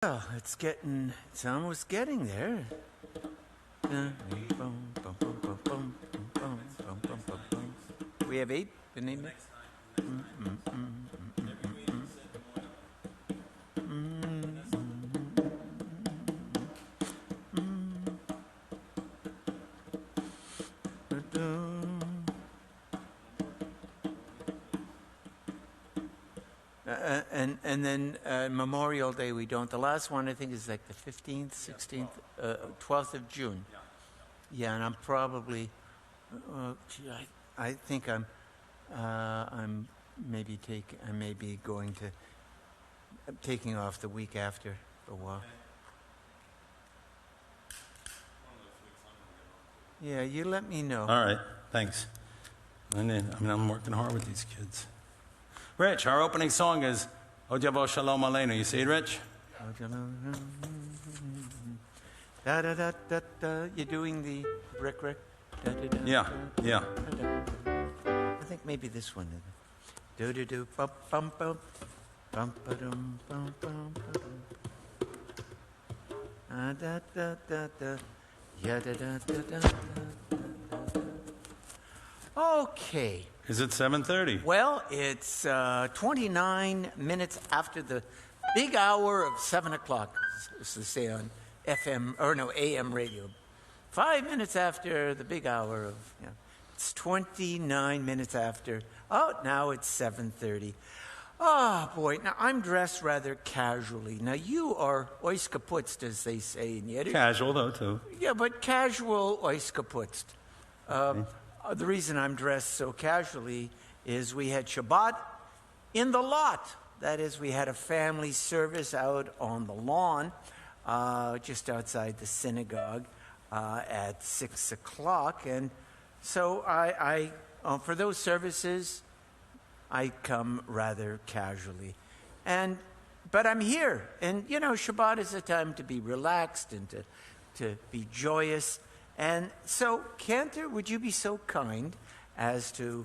Well, it's almost getting there. We have 8, Benigni? And then Memorial Day we don't. The last one I think is like the 15th, 16th, 12th of June. Yeah, and I'm probably, I think I'm taking off the week after for a while. Yeah, you let me know. All right, thanks. I'm working hard with these kids. Rich, our opening song is Ojavo Shalom Aleinu. You see it, Rich? Da da da da da. You're doing the brick. Da, da, da, Yeah. I think maybe this one. Do do do bum bum bum bum ba dum bum bum bum. Da da da da. Yeah da da da da. Okay. Is it 7:30? Well, it's 29 minutes after the big hour of 7 o'clock, as they say on AM radio. 5 minutes after the big hour of, it's 29 minutes after. Oh, now it's 7:30. Oh, boy. Now, I'm dressed rather casually. Now, you are oiskaputst, as they say in Yiddish. Casual, though, too. Yeah, but casual oiskaputst. The reason I'm dressed so casually is we had Shabbat in the lot. That is, we had a family service out on the lawn, just outside the synagogue at 6 o'clock. And so I for those services, I come rather casually. But I'm here. And, Shabbat is a time to be relaxed and to be joyous. And so, Cantor, would you be so kind as to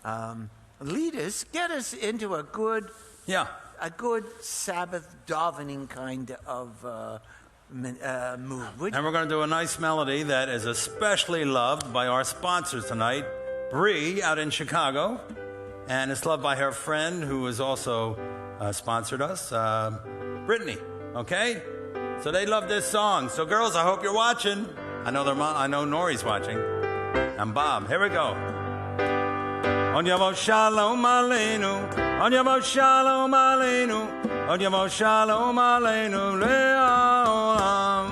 get us into a good Sabbath davening kind of mood? And we're going to do a nice melody that is especially loved by our sponsors tonight, Bree out in Chicago, and it's loved by her friend who has also sponsored us, Brittany. Okay, so they love this song. So, girls, I hope you're watching. I know Nori's watching. And Bob. Here we go. On Yavo Shalom Aleinu. On Yavo Shalom Aleinu. On Yavo Shalom Aleinu. Le'olam.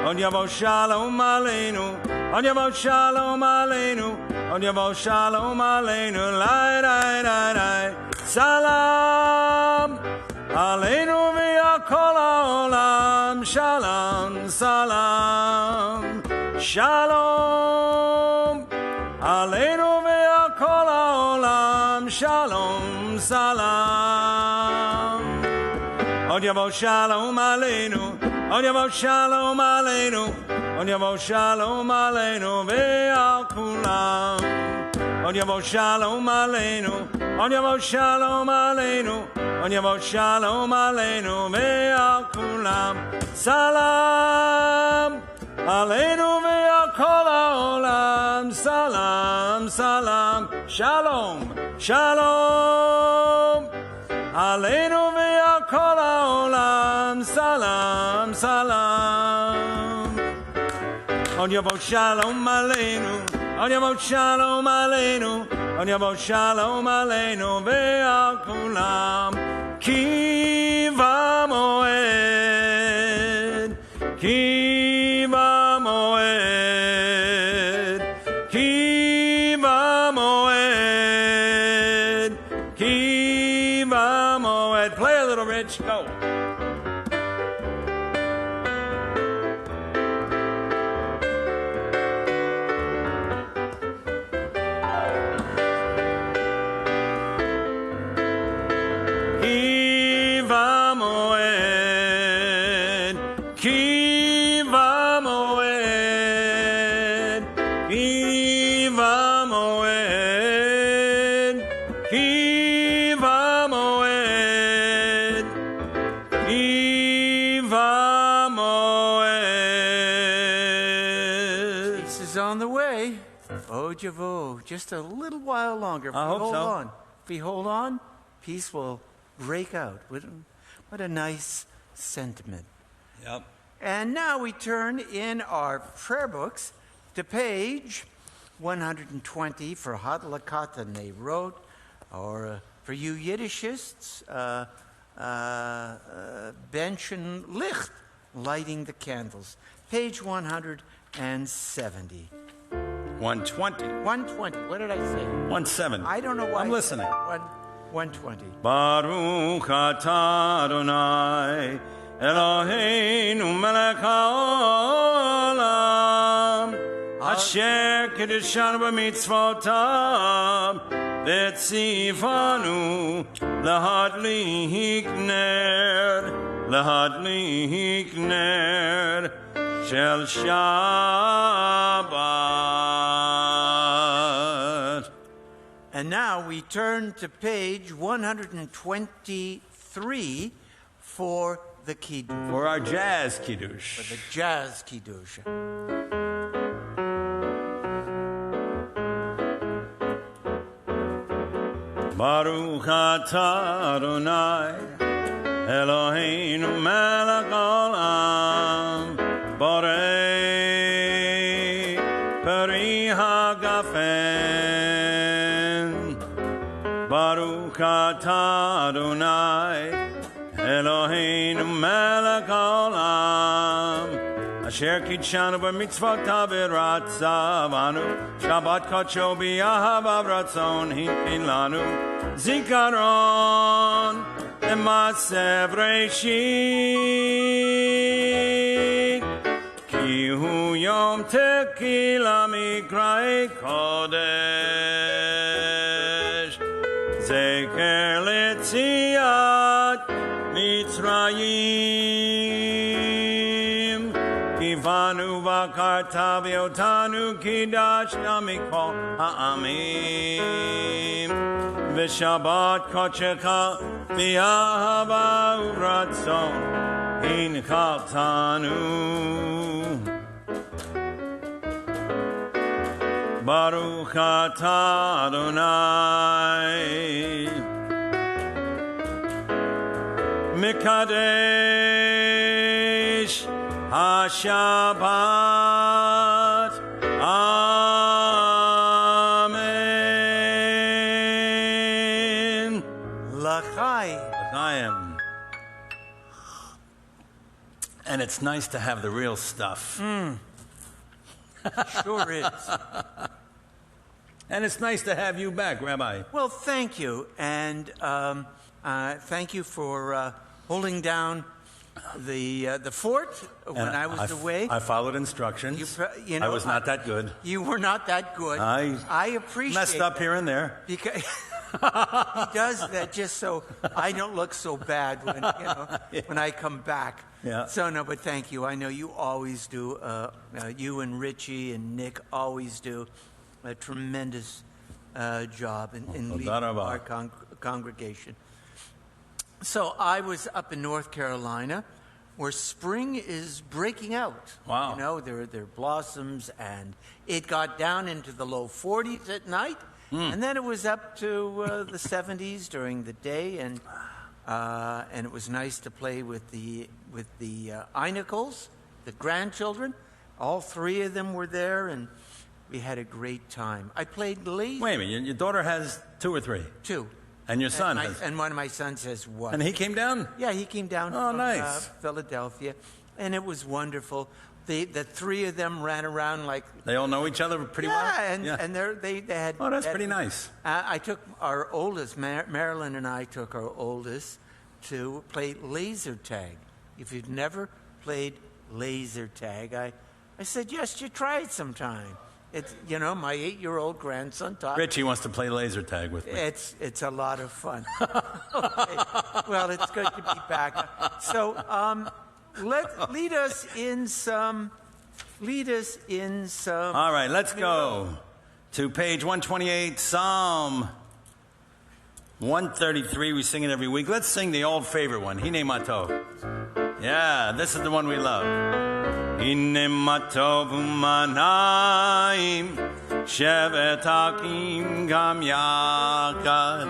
On Yavo Shalom Aleinu. On Yavo Shalom Aleinu. On Yavo Shalom Aleinu. Lai, lai, lai, lai. Salam. Aleinu v'yakol ha'olam. Shalom. Salam. Shalom, Aleinu ve'akol ha'olam, Shalom, Salam. Od yavo Shalom Aleinu, Od yavo Shalom Aleinu, Od yavo Shalom Aleinu ve'al kulam. Od yavo Shalom Aleinu, Od yavo Shalom Aleinu, Od yavo Shalom Aleinu ve'al kulam. Salam. Aleinu ve'akol ha'olam, salam, salam, shalom, shalom. Aleinu ve'akol ha'olam, salam, salam. Od yavo shalom aleinu, od yavo shalom aleinu, od yavo shalom aleinu ve'al kulam. Ki v'moed, ki v'moed, ki v'moed, ki v'moed. Play a little, Rich. Go. Ki Uva Moed. Peace is on the way. Oh, Javo, just a little while longer. If I we hope hold so. on. If we hold on, peace will break out. What a nice sentiment. Yep. And now we turn in our prayer books to page 120 for Hadlakatan they wrote, or for you Yiddishists, Benchen Licht, lighting the candles. Page 170. 120. 120. What did I say? 170. I don't know why. I'm listening. 120. Baruch atah Adonai Eloheinu melech haolam asher kiddushanu b'mitzvotav v'tzivanu lahadlik ner shel Shabbat. And now we turn to page 123 for the Kiddush, For our jazz kiddush. for the jazz Kiddush. Baruch atah Adonai Eloheinu melech haolam borei peri hagafen. Baruch atah Adonai Eloheinu melech haolam asher kidshanu b'mitzvotav v'ratzavanu Shabbat kodsho b'yahavav ratzon hintin lanu zikaron lema'aseh Breshit ki hu yom tekila mikra'e kodesh zeker letziat Mitzrayim Kivanu v'karta v'otanu kidashna mikol ha'amim v'shabbat kodshecha v'yahava u'ratzon hinchaltanu Baruch atah Adonai Mikadesh HaShabbat Amen. L'chai. L'chaim. And it's nice to have the real stuff. Sure is. And it's nice to have you back, Rabbi. Well, thank you. And thank you for holding down the fort when I was away. I followed instructions. You know, I was not that good. You were not that good. I appreciate Messed up here and there. because he does that just so I don't look so bad when when I come back. Yeah. So no, but thank you. I know you always do. You and Richie and Nick always do a tremendous job in leading our congregation. So I was up in North Carolina, where spring is breaking out. Wow. You know, there are blossoms, and it got down into the low 40s at night, and then it was up to the 70s during the day, and it was nice to play with the Einekels, the grandchildren. All three of them were there, and we had a great time. I played laser. Wait a minute, your daughter has 2 or 3? 2. And your son has... And one of my sons has 1. And he came down? Yeah, he came down from nice. Philadelphia, and it was wonderful. The 3 of them ran around like... They all know each other pretty well? And they had... Oh, that's pretty nice. I took our oldest, Marilyn and I took our oldest to play laser tag. If you've never played laser tag, I said, yes, you try it sometime. It's, my 8-year-old grandson taught Richie wants to play laser tag with me. It's a lot of fun. Okay. Well, it's good to be back. So, lead us in some. All right, let's go to page 128, Psalm 133. We sing it every week. Let's sing the old favorite one, Hine Matov. Yeah, this is the one we love. Hine ma tov u'manayim shevet hakim gam yachad.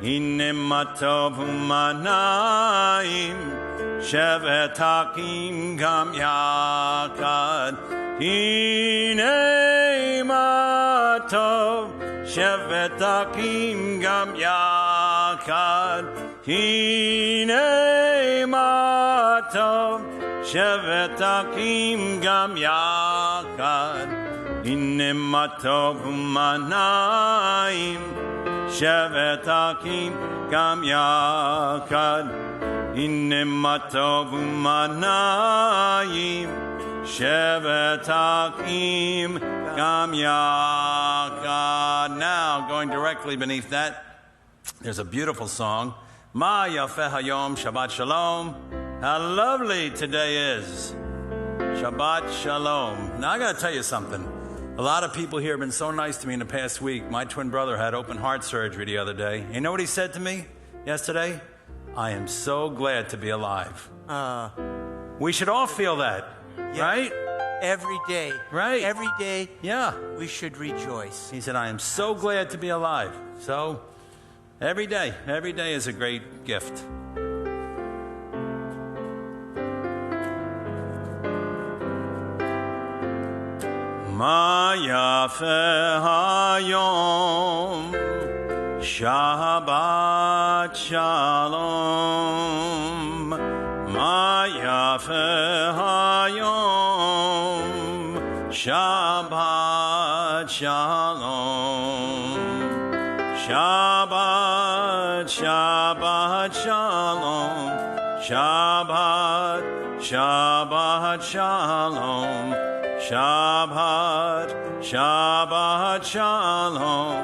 Hine ma tov u'manayim shevet hakim gam yachad. Hine ma tov shevet hakim gam yachad. Hine ma tov shevet hakim gam yachad. Hine ma tov u'manayim shevet hakim gam yachad. Hine ma tov u'manayim shevet hakim gam yachad. Now, going directly beneath that, there's a beautiful song. Ma yafeh hayom, Shabbat Shalom. How lovely today is. Shabbat Shalom. Now, I got to tell you something. A lot of people here have been so nice to me in the past week. My twin brother had open heart surgery the other day. You know what he said to me yesterday? I am so glad to be alive. We should all feel that, Yeah. right? Every day. Right. Every day Yeah. we should rejoice. He said, I am so glad to be alive. So, every day is a great gift. Ma yafeh hayom, Shabbat Shalom. Ma yafeh hayom, Shabbat Shalom. Shabbat, Shabbat Shalom. Shabbat, Shabbat Shalom. Shabbat, Shabbat Shalom.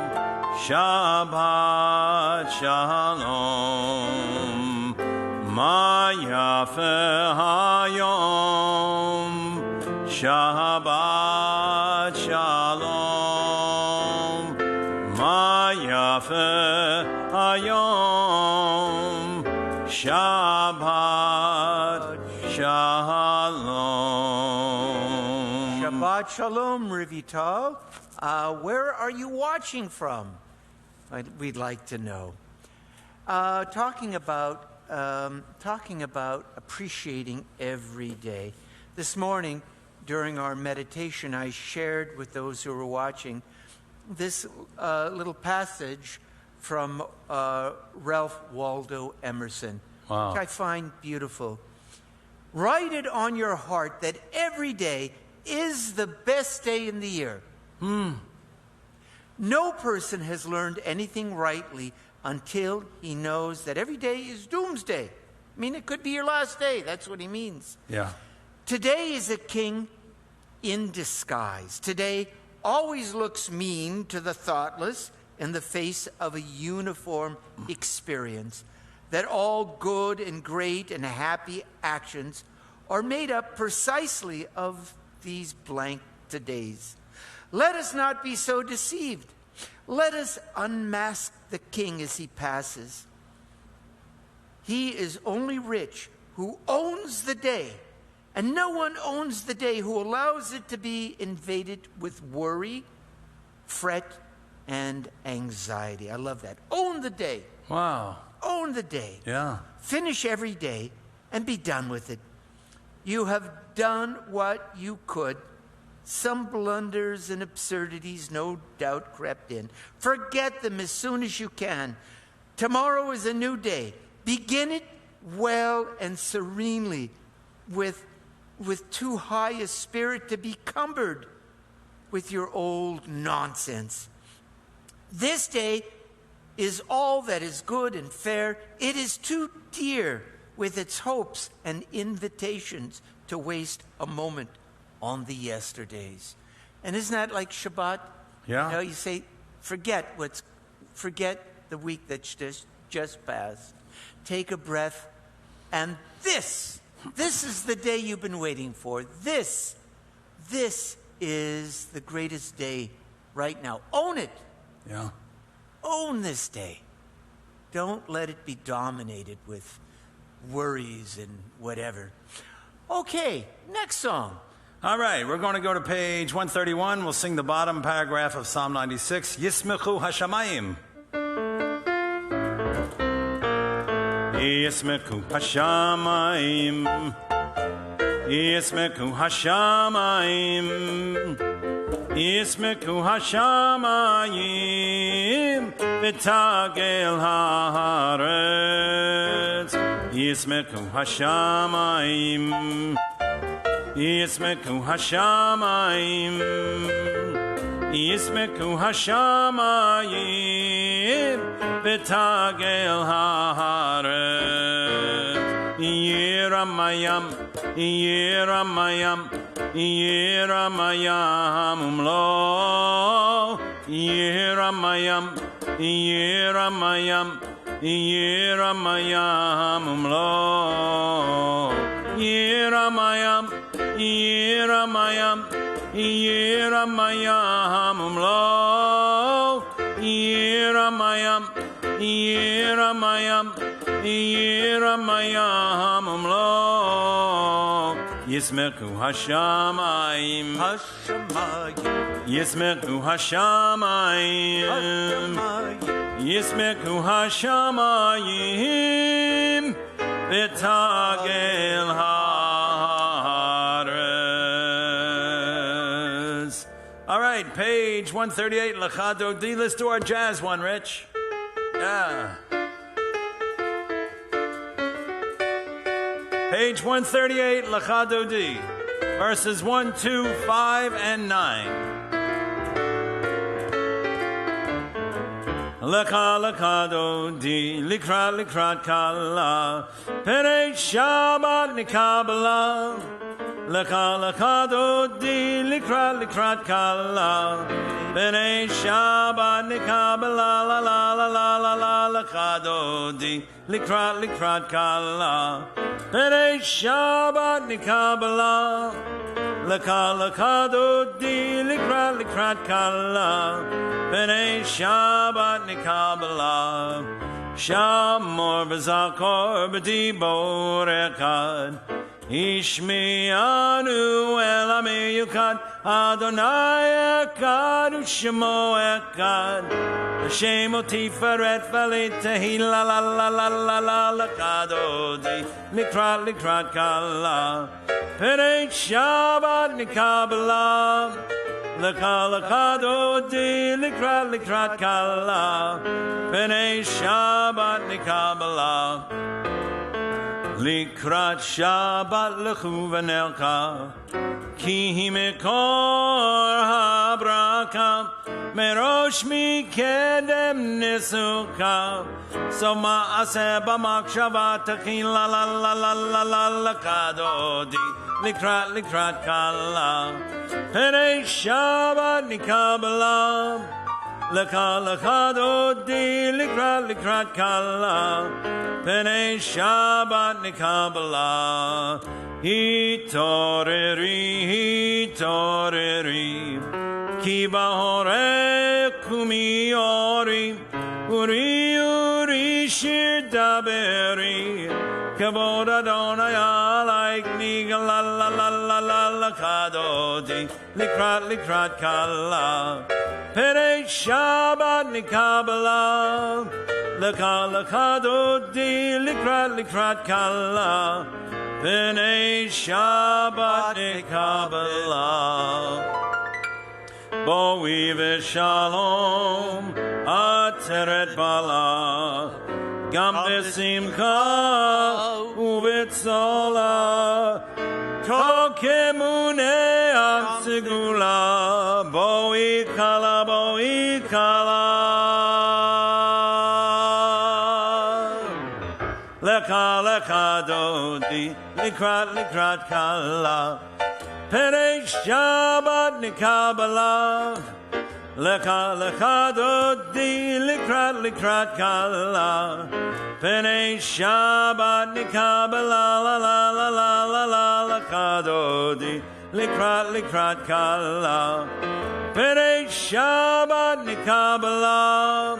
Shabbat Shalom. Ma yafeh hayom. Shabbat Shalom. Ma yafeh hayom. Shabbat Shalom. Shabbat Shalom, Rivital. Where are you watching from? We'd like to know. Talking about appreciating every day. This morning, during our meditation, I shared with those who were watching this little passage from Ralph Waldo Emerson, Wow. which I find beautiful. Write it on your heart that every day is the best day in the year. No person has learned anything rightly until he knows that every day is doomsday. I mean, it could be your last day. That's what he means. Yeah. Today is a king in disguise. Today always looks mean to the thoughtless in the face of a uniform experience. That all good and great and happy actions are made up precisely of these blank todays. Let us not be so deceived. Let us unmask the king as he passes. He is only rich who owns the day, and no one owns the day who allows it to be invaded with worry, fret, and anxiety. I love that. Own the day. Wow. Own the day. Yeah. Finish every day and be done with it. You have done what you could. Some blunders and absurdities no doubt crept in. Forget them as soon as you can. Tomorrow is a new day. Begin it well and serenely, with too high a spirit to be cumbered with your old nonsense. This day is all that is good and fair. It is too dear with its hopes and invitations to waste a moment on the yesterdays. And isn't that like Shabbat? Yeah. You know, you say, forget the week that's just passed. Take a breath, and this is the day you've been waiting for. This is the greatest day right now. Own it. Yeah. Own this day. Don't let it be dominated with worries and whatever. Okay, next song. All right, we're going to go to page 131. We'll sing the bottom paragraph of Psalm 96. Yismechu Hashamayim. Yismechu Hashamayim. Yismechu Hashamayim. Yismechu Hashamayim. V'tagel haaretz. Yismechu Hashamayim. Yismechu Hashamayim. Yismechu Hashamayim. V'tagel haaretz. Yiramayam. Yiramayam. Yiramayam umlo. Yiramayam. Yiramayam. Yiramayam umlo. Yiramayam. Yiramayam. Yiramayam umlo. Yiramayam. Yiramayam. Yiramayam umlo. Yismechu Hashamayim. Hashamayim. Yismechu Hashamayim. Yismechu Hashamayim. V'tagel haaretz. All right, page 138, Lecha Dodi. Let's do our jazz one, Rich. Yeah. Page 138, Lecha Dodi. Verses 1, 2, 5, and 9. Lecha lecha dodi, likrat kala, perei Shabbat nikabala. Lecha lecha dodi, likrat kala, perei Shabbat nikabala. La la la la la la. Lecha dodi, likrat kala, perei Shabbat nikabala. Lecha dodi, likrat kala. B'nei Shabbat nikabala. Shamor v'zakor b'dibor echad. Ishmi'anu el amiyukad. Adonai echad u'shemo echad. Hashem otiferet v'litehi la la la la la la. Lekadodi likrat kala. B'nei Shabbat nikabala. Lecha dodi, likrat kala, b'nei Shabbat nikabala. Likrat Shabbat lechu v'nelcha, ki hi mekor habraka, merosh mikedem nisuka. So ma'aseh b'makshava techi la la la la la la. Lecha dodi, likrat kala. B'nei Shabbat nikabala. Lecha dodi, likrat kala. B'nei Shabbat nikabala. Hitoreri, ki b'horek u'miori, uri shir daberi. Kavod Adonai alaikni la la la la la. Lecha dodi, likrat kala. B'nei Shabbat nikabala. Lecha dodi, likrat kala. B'nei Shabbat nikabala. Boi v'shalom ateret bala. Gam besimcha uvetzola. Tokemune amsegula. Boi kala. Lecha dodi, likrat kala. B'nei Shabbat nikabala. Lecha dodi, likrat kala. B'nei Shabbat nikabala. La la la la la la. Lecha dodi, likrat kala. B'nei Shabbat nikabala.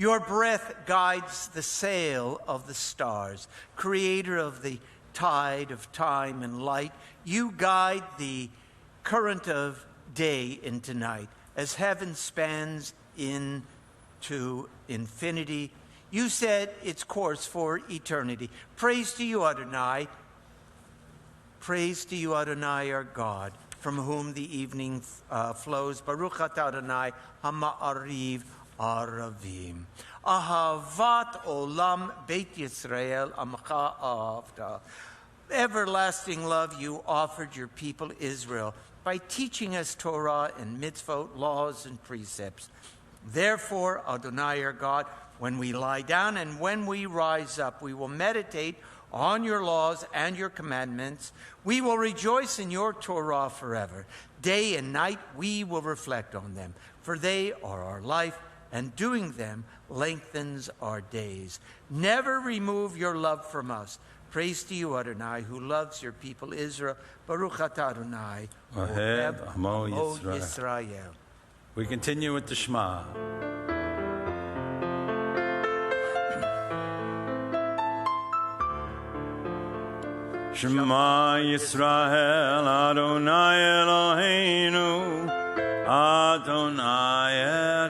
Your breath guides the sail of the stars. Creator of the tide of time and light, you guide the current of day into night. As heaven spans into infinity, you set its course for eternity. Praise to you, Adonai. Praise to you, Adonai, our God, from whom the evening flows. Baruch atah Adonai ha'ma'ariv aravim. Ahavat olam Beit Yisrael amcha ahavta. Everlasting love you offered your people Israel by teaching us Torah and mitzvot, laws and precepts. Therefore, Adonai our God, when we lie down and when we rise up, we will meditate on your laws and your commandments. We will rejoice in your Torah forever. Day and night we will reflect on them, for they are our life, and doing them lengthens our days. Never remove your love from us. Praise to you, Adonai, who loves your people Israel. Baruch atah Adonai, Ohev Amo Yisrael. Yisrael. We continue with the Shema. Shema Yisrael, Adonai Eloheinu, Adonai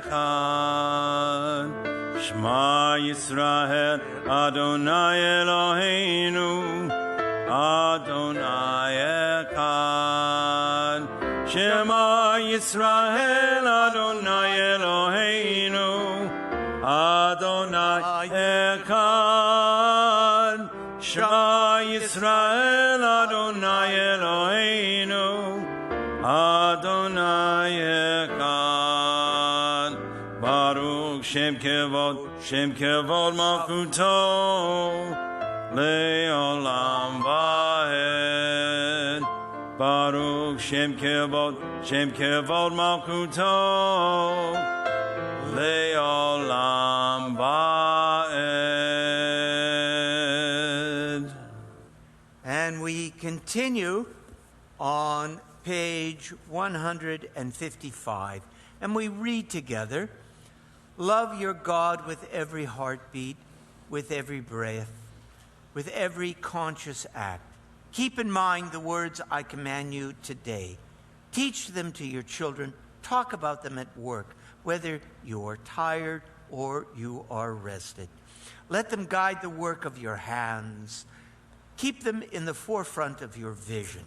Echad. Shema Yisrael, Adonai Eloheinu, Adonai Echad. Shema Yisrael, Adonai Eloheinu, Adonai Echad. Shema Yisrael, Adonai Eloheinu, Adonai Echad. Baruch Shem Kevod Malchuto, Le'olam Va'ed. Baruch Shem Kevod Malchuto, Le'olam Va'ed. And we continue on page 155, and we read together, love your God with every heartbeat, with every breath, with every conscious act. Keep in mind the words I command you today. Teach them to your children. Talk about them at work, whether you are tired or you are rested. Let them guide the work of your hands. Keep them in the forefront of your vision.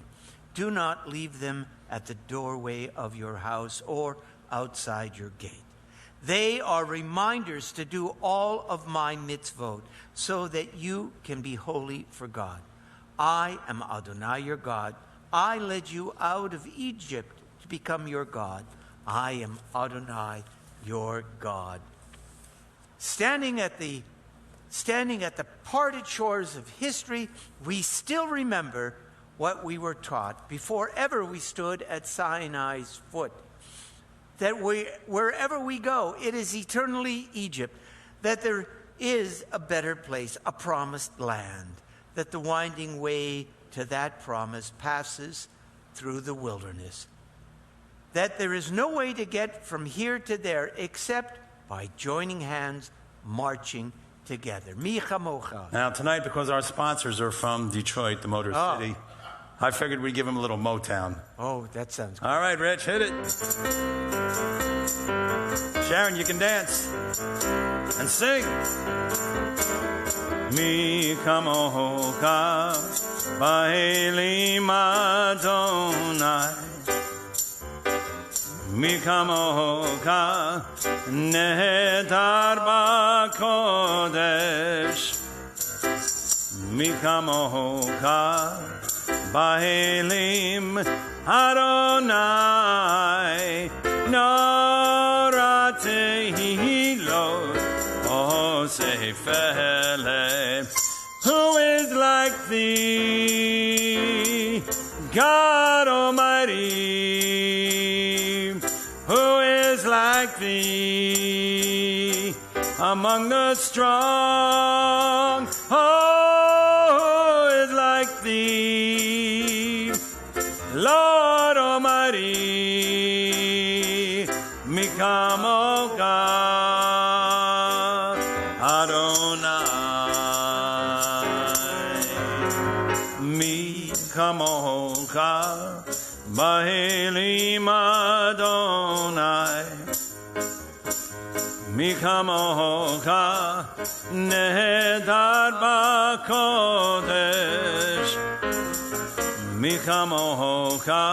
Do not leave them at the doorway of your house or outside your gate. They are reminders to do all of my mitzvot so that you can be holy for God. I am Adonai your God. I led you out of Egypt to become your God. I am Adonai your God. Standing at the parted shores of history, we still remember what we were taught before ever we stood at Sinai's foot. That wherever we go, it is eternally Egypt. That there is a better place, a promised land. That the winding way to that promise passes through the wilderness. That there is no way to get from here to there except by joining hands, marching together. Mi chamocha. Now, tonight, because our sponsors are from Detroit, the Motor City, I figured we'd give them a little Motown. Oh, that sounds good. All right, Rich, hit it. Sharon, you can dance and sing. Mi kamocha ba'elim Adonai, mi kamocha nehedar ba'kodesh, mi kamocha ba'elim Adonai, nora tehilot osefele. Who is like thee, God Almighty? Who is like thee among the strong? Who is like thee, Lord Almighty? Mikamo God. Bahelim Adonai Mikamocha Nehedar Bakodesh Mikamocha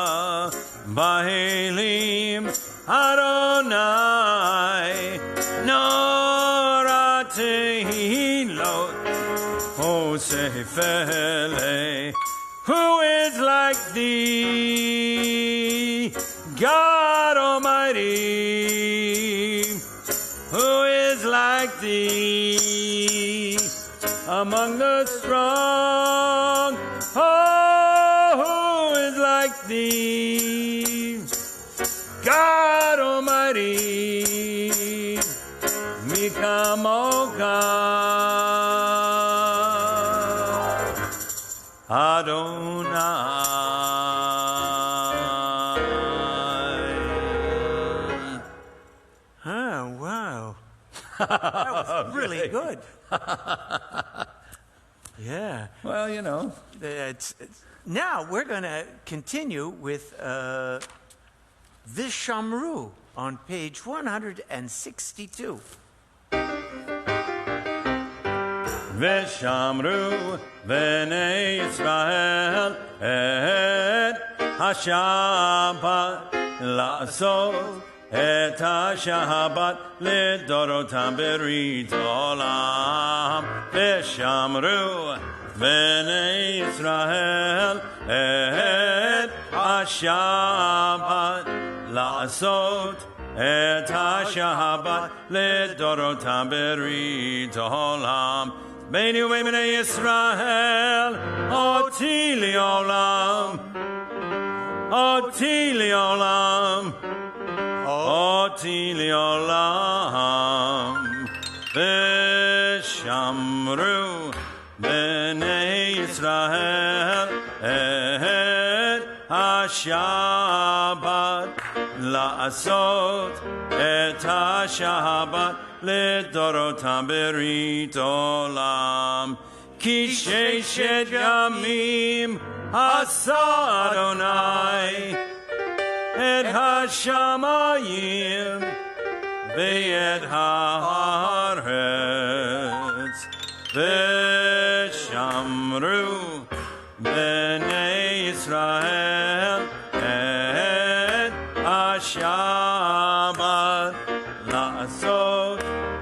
Bahelim Adonai Nora Tehilot Hosefele. Who is like thee, God Almighty? Who is like thee among the strong? Oh, who is like thee, God Almighty? Mikamocha Adonai. Oh, wow. That was really good. Yeah. Well, you know. Now we're going to continue with Vishamru on page 162. Veshamru Bnei Yisrael et HaShabbat La'asot et HaShabbat Lidorotam Berit Olam. Veshamru Bnei Yisrael et HaShabbat La'asot et HaShabbat Lidorotam Berit Olam. Beinu Bnei Yisrael, Oti Liolam, Oti Liolam, Oti Liolam. Veshamru Bnei Yisrael et HaShabbat La'asot et HaShabbat Lidorotam Berit Olam. Ki sheshet yamim asa Adonai et hashamayim ve'et haaretz. Veshamru Bnei Yisrael et HaShabbat La'asot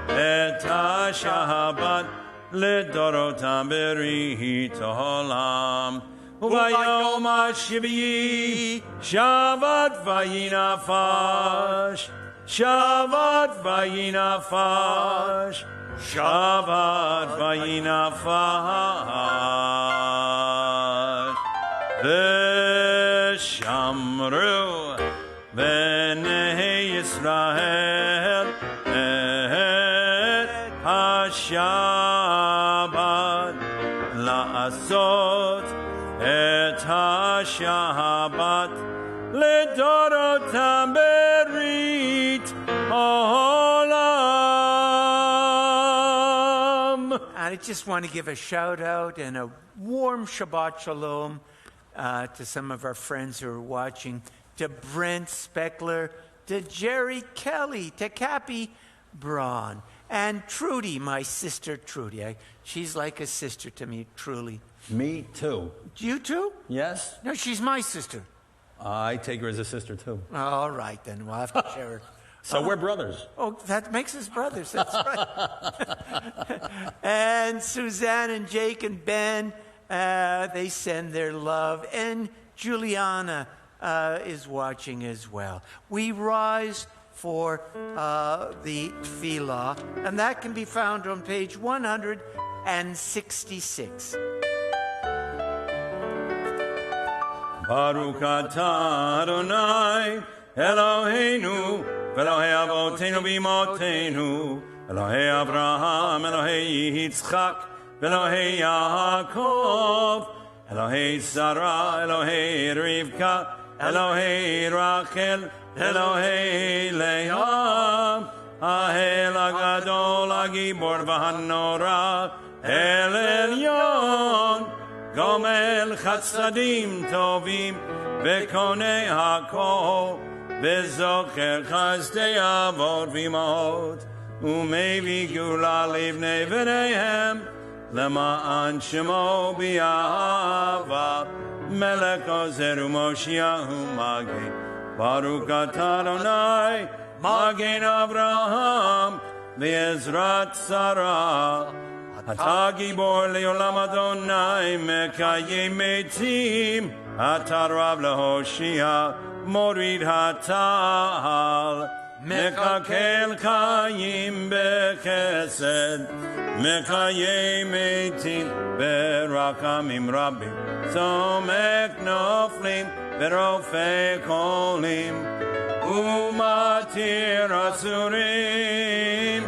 et HaShabbat Lidorotam Berit Olam. Uvayom HaShvi'i Shavat Vayinafash, Shavat Vayinafash, Shavat Vayinafash. Veshamru Bnei Yisrael et HaShabbat La'asot et HaShabbat Lidorotam Berit Olam. I just want to give a shout out and a warm Shabbat Shalom to some of our friends who are watching, to Brent Speckler, to Jerry Kelly, to Cappy Braun, and Trudy, my sister Trudy. She's like a sister to me, truly. Me too. You too? Yes? No, she's my sister. I take her as a sister too. All right, then we'll have to share her. So we're brothers. Oh, that makes us brothers. That's right. And Suzanne and Jake and Ben, they send their love. And Juliana is watching as well. We rise for the Tefillah, and that can be found on page 166. Baruch atah Adonai Eloheinu Elohei Avotenu B'imotenu Elohei Abraham Elohei Yitzchak Elohei Yaakov Elohei Sarah Elohei Rivka Elohei Rachel Elohei Leah Ahel Agadol Agibor V'Hanora El Elyon גומל חסדים טובים וקונה הכל וזוכר חסדי אבות ואמהות ומביא גאולה לבני בניהם למען שמו באהבה מלך עוזר ומושיע ומגן ברוך אתה אדוני מגן אברהם בעזרת שרה אתה גיבור לעולם אדוני מקיים מתים אתה רב להושיע מוריד הטל מקלקל חיים בחסד מקיים מתים ברחמים רבים סומק נופלים ורופא חולים ומתיר אסורים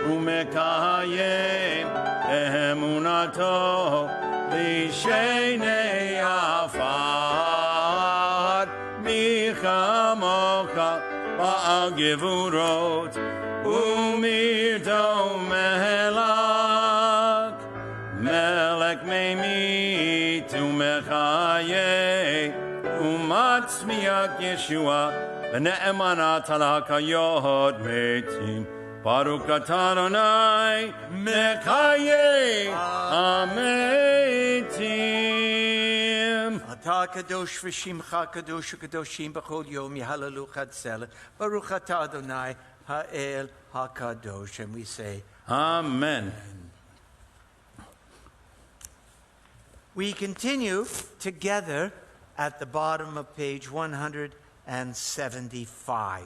ומקיים באמונתו לשני עפר מי כמוך בעל גבורות ומיתו מלך ממית ומחיה ומצמיח ישוע ונאמנת על הקיות מתים ברוך אתה אדוני מקיים המתים אתה קדוש ושמך קדוש וקדושים בכל יום יהללו חדסלה ברוך אתה אדוני האל הקדוש and we say Amen. We continue together at the bottom of page 175.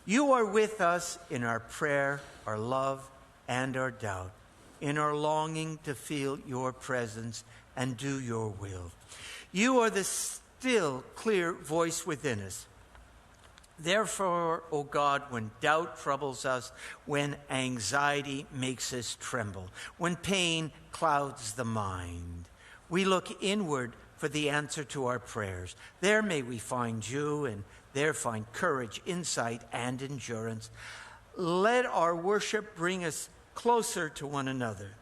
You are with us in our prayer, our love, and our doubt, in our longing to feel your presence and do your will. You are the still, clear voice within us. Therefore, O God, when doubt troubles us, when anxiety makes us tremble, when pain clouds the mind, we look inward for the answer to our prayers. There may we find you, and there find courage, insight, and endurance. Let our worship bring us closer to one another,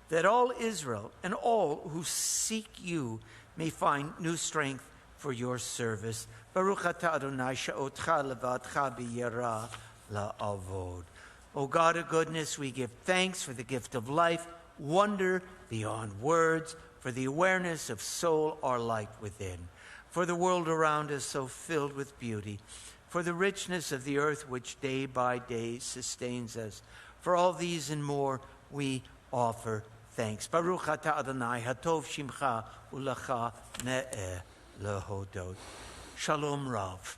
that all Israel and all who seek you may find new strength for your service. Baruch atah Adonai she'otcha levadcha b'yirah la'avod. O God of goodness, we give thanks for the gift of life, wonder beyond words, for the awareness of soul or light within, for the world around us so filled with beauty, for the richness of the earth which day by day sustains us. For all these and more we offer thanks. Baruch atah Adonai hatov shimcha u'lecha ne'eh lehodot. Shalom Rav.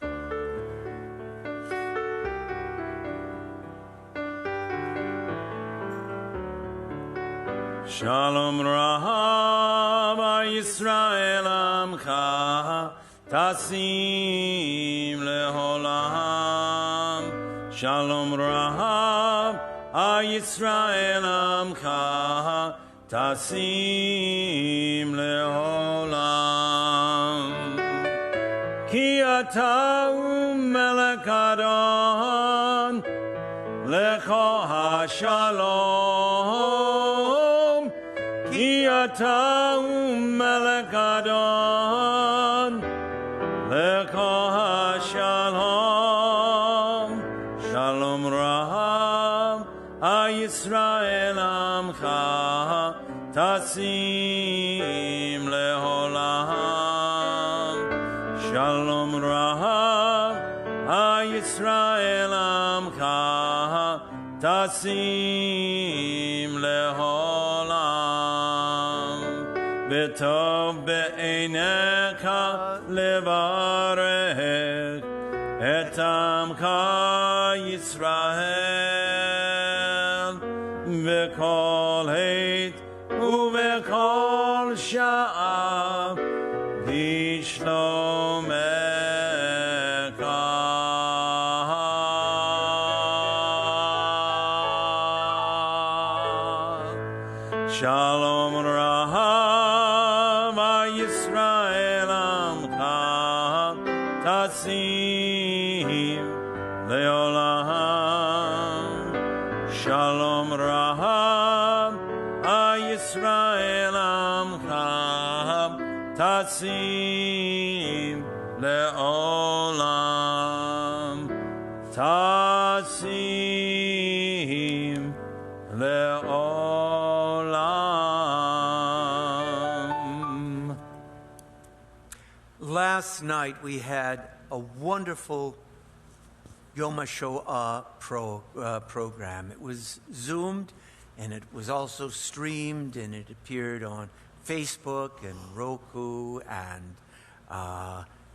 Shalom Rav Yisrael Amcha Tasim Leholam. Shalom Rav Yisrael Amcha Tasim Leholam. Ki ata melech Adon lecha hashalom. Ki ata melech Adon lecha hashalom. Shalom Rav Yisrael Amcha Tasim Leholam. Shalom Rav Yisrael Amcha Tasim Leholam. B'tov be'einecha levarech et Amcha Yisrael v'kol heit u'v'kol sha'a v'shlomecha. Shalom Rav Yisrael Amcha Tasim Leolam. Shalom Rav Yisrael Tasim le'olam. Tasim le'olam. Last night we had a wonderful Yom HaShoah program. It was Zoomed, and it was also streamed, and it appeared on Facebook and Roku and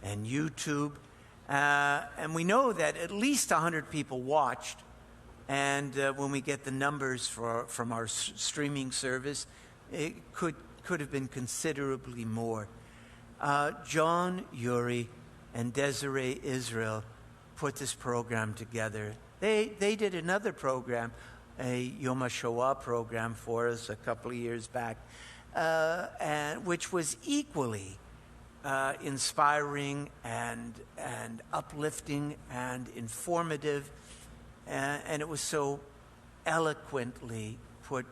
YouTube. And we know that at least 100 people watched. And when we get the numbers from our streaming service, it could have been considerably more. John Uri and Desiree Israel put this program together. They did another program, a Yom HaShoah program for us a couple of years back, and which was equally inspiring and uplifting and informative, and it was so eloquently put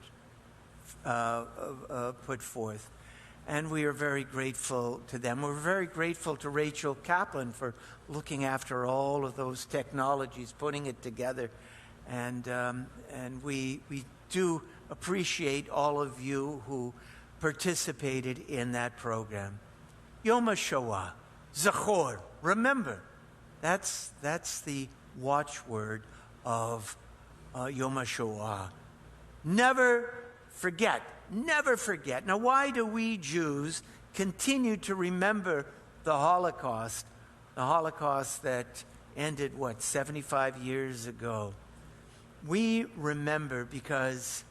forth. And we are very grateful to them. We're very grateful to Rachel Kaplan for looking after all of those technologies, putting it together. And we do appreciate all of you who participated in that program. Yom HaShoah, Zachor, remember. That's the watchword of Yom HaShoah. Never forget. Never forget. Now, why do we Jews continue to remember the Holocaust? The Holocaust that ended, 75 years ago? We remember because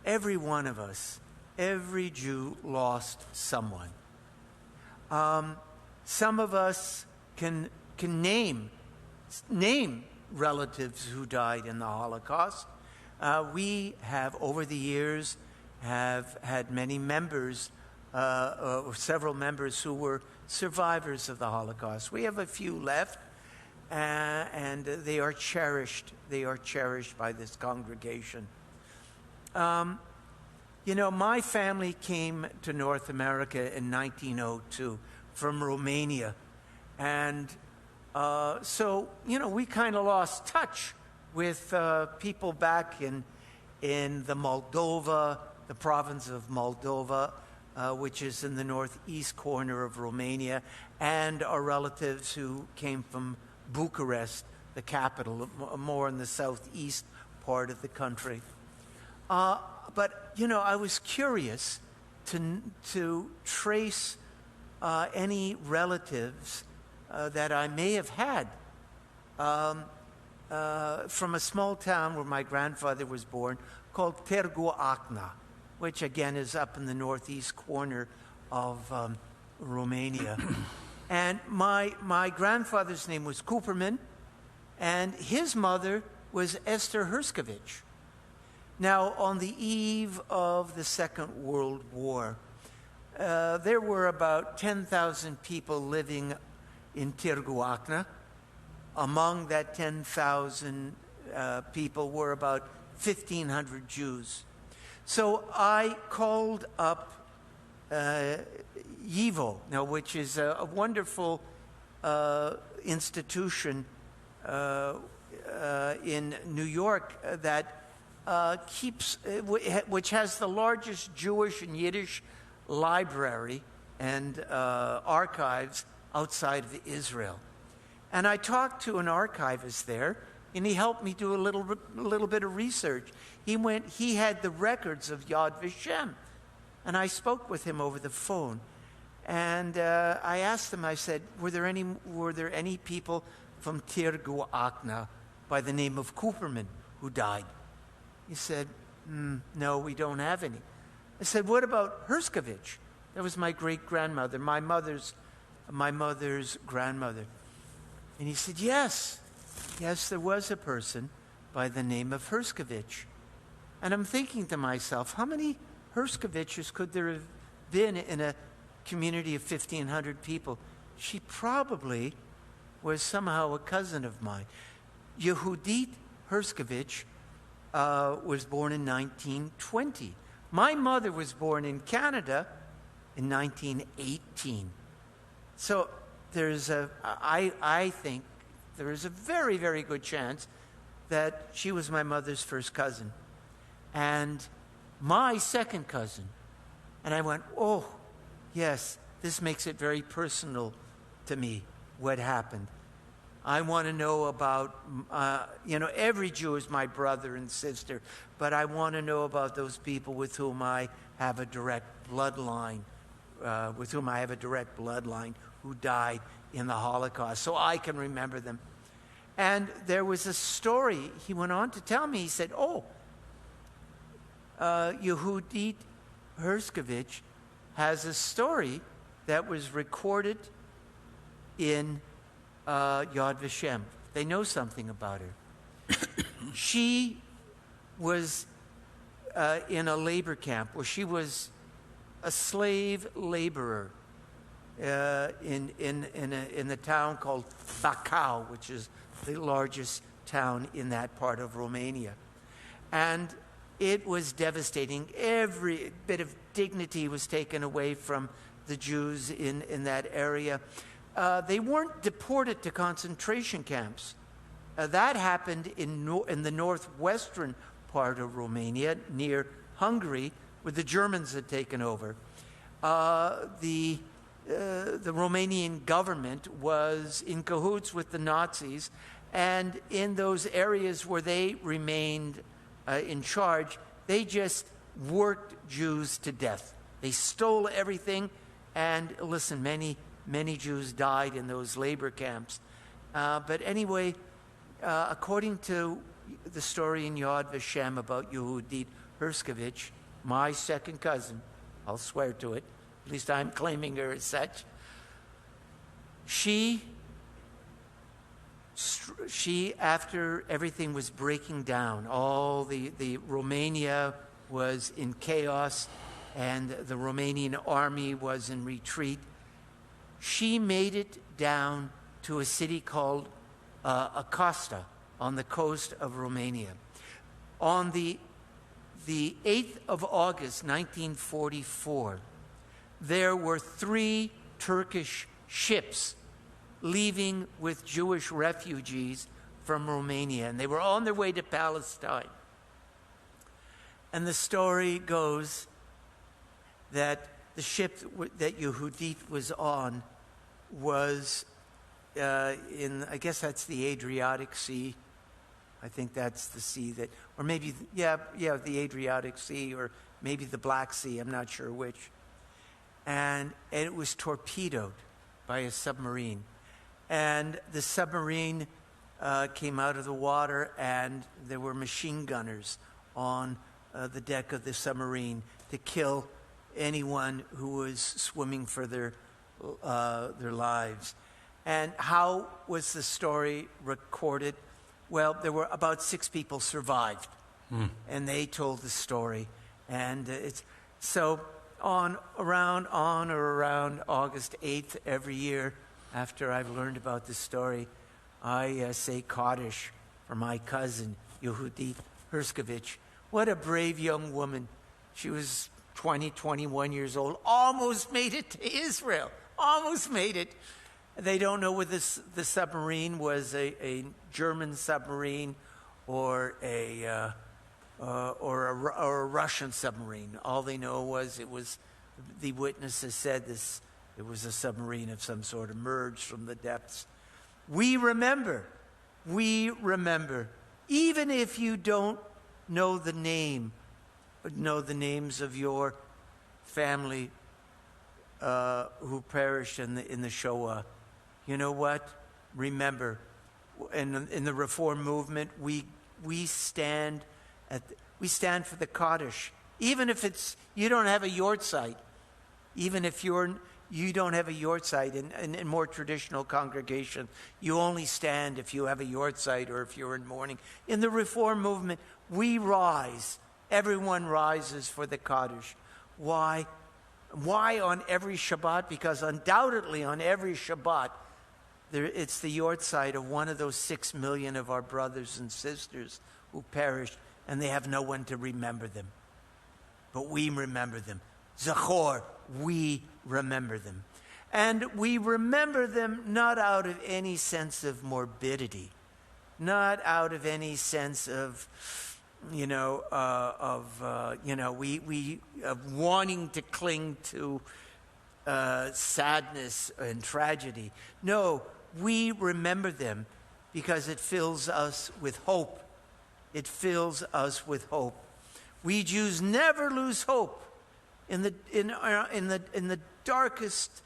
every one of us, every Jew lost someone. Some of us can name relatives who died in the Holocaust. We have, over the years, have had many members, or several members who were survivors of the Holocaust. We have a few left, and they are cherished. They are cherished by this congregation. My family came to North America in 1902 from Romania. And so we kind of lost touch with people back in the Moldova, the province of Moldova, which is in the northeast corner of Romania, and our relatives who came from Bucharest, the capital, more in the southeast part of the country. But I was curious to trace any relatives that I may have had from a small town where my grandfather was born called Târgu Acna, which again is up in the northeast corner of Romania. And my grandfather's name was Cooperman, and his mother was Esther Herskovich. Now, on the eve of the Second World War, there were about 10,000 people living in Târgu Acna. Among that 10,000 people were about 1,500 Jews. So I called up YIVO, which is a wonderful institution in New York that which has the largest Jewish and Yiddish library and archives outside of Israel. And I talked to an archivist there, and he helped me do a little bit of research. He had the records of Yad Vashem, and I spoke with him over the phone. And I asked him, I said, were there any people from Târgu Acna by the name of Cooperman who died? He said, no, we don't have any. I said, what about Herskovich? That was my great-grandmother, my mother's grandmother. And he said, yes, there was a person by the name of Herskovich. And I'm thinking to myself, how many Herskoviches could there have been in a community of 1,500 people? She probably was somehow a cousin of mine. Yehudit Herskovich was born in 1920. My mother was born in Canada in in 1918. So I think there is a very, very good chance that she was my mother's first cousin and my second cousin. And I went, oh, yes, this makes it very personal to me, what happened. I want to know about, every Jew is my brother and sister, but I want to know about those people with whom I have a direct bloodline, who died in the Holocaust, so I can remember them. And there was a story he went on to tell me. He said, Yehudit Herskovich has a story that was recorded in Yad Vashem. They know something about her. She was in a labor camp where she was a slave laborer in the town called Bacău, which is the largest town in that part of Romania. And it was devastating. Every bit of dignity was taken away from the Jews in that area. They weren't deported to concentration camps. That happened in the northwestern part of Romania, near Hungary, where the Germans had taken over. The Romanian government was in cahoots with the Nazis, and in those areas where they remained in charge, they just worked Jews to death. They stole everything, and listen, many Jews died in those labor camps. But anyway, according to the story in Yad Vashem about Yehudit Herskovich, my second cousin, I'll swear to it, at least I'm claiming her as such, she after everything was breaking down, all the Romania was in chaos and the Romanian army was in retreat, she made it down to a city called Acosta on the coast of Romania. On the 8th of August, 1944, there were 3 Turkish ships leaving with Jewish refugees from Romania, and they were on their way to Palestine. And the story goes that the ship that Yehudit was on was I guess that's the Adriatic Sea. I think that's the sea that, or maybe, the Adriatic Sea, or maybe the Black Sea, I'm not sure which. And it was torpedoed by a submarine. And the submarine came out of the water, and there were machine gunners on the deck of the submarine to kill anyone who was swimming for their lives. And how was the story recorded? Well, there were about 6 people survived, and they told the story. And it's so on or around August 8th every year, after I've learned about this story, I say Kaddish for my cousin, Yehudit Herskovich. What a brave young woman. She was 21 years old, almost made it to Israel, almost made it. They don't know whether the submarine was a German submarine or a Russian submarine. All they know was the witnesses said it was a submarine of some sort emerged from the depths. We remember, even if you don't know the names of your family who perished in the Shoah. You know what? Remember, in the Reform movement, we stand for the Kaddish, even if you don't have a yortzeit, even if you don't have a yortzeit in more traditional congregation, you only stand if you have a yortzeit or if you're in mourning. In the Reform movement, we rise. Everyone rises for the Kaddish. Why? Why on every Shabbat? Because undoubtedly on every Shabbat, it's the yortzeit of one of those 6 million of our brothers and sisters who perished, and they have no one to remember them. But we remember them. Zachor, we remember them. And we remember them not out of any sense of morbidity, not out of any sense of, of wanting to cling to sadness and tragedy. No, we remember them because it fills us with hope. It fills us with hope. We Jews never lose hope in the darkest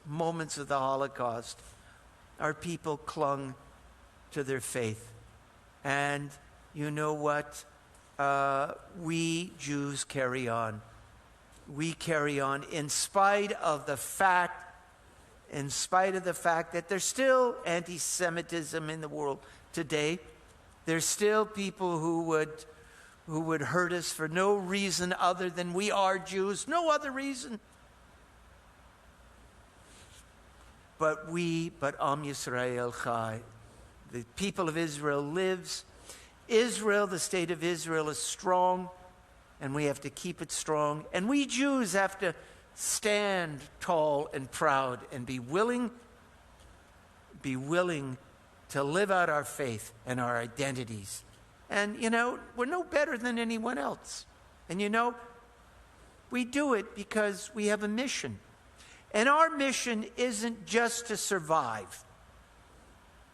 moments of the Holocaust. Our people clung to their faith, and you know what? We Jews carry on. We carry on in spite of the fact that there's still anti-Semitism in the world today. There's still people who would hurt us for no reason other than we are Jews, no other reason. But Am Yisrael Chai, the people of Israel lives. Israel, the state of Israel, is strong, and we have to keep it strong. And we Jews have to stand tall and proud and be willing to live out our faith and our identities. And, we're no better than anyone else. And, we do it because we have a mission. And our mission isn't just to survive.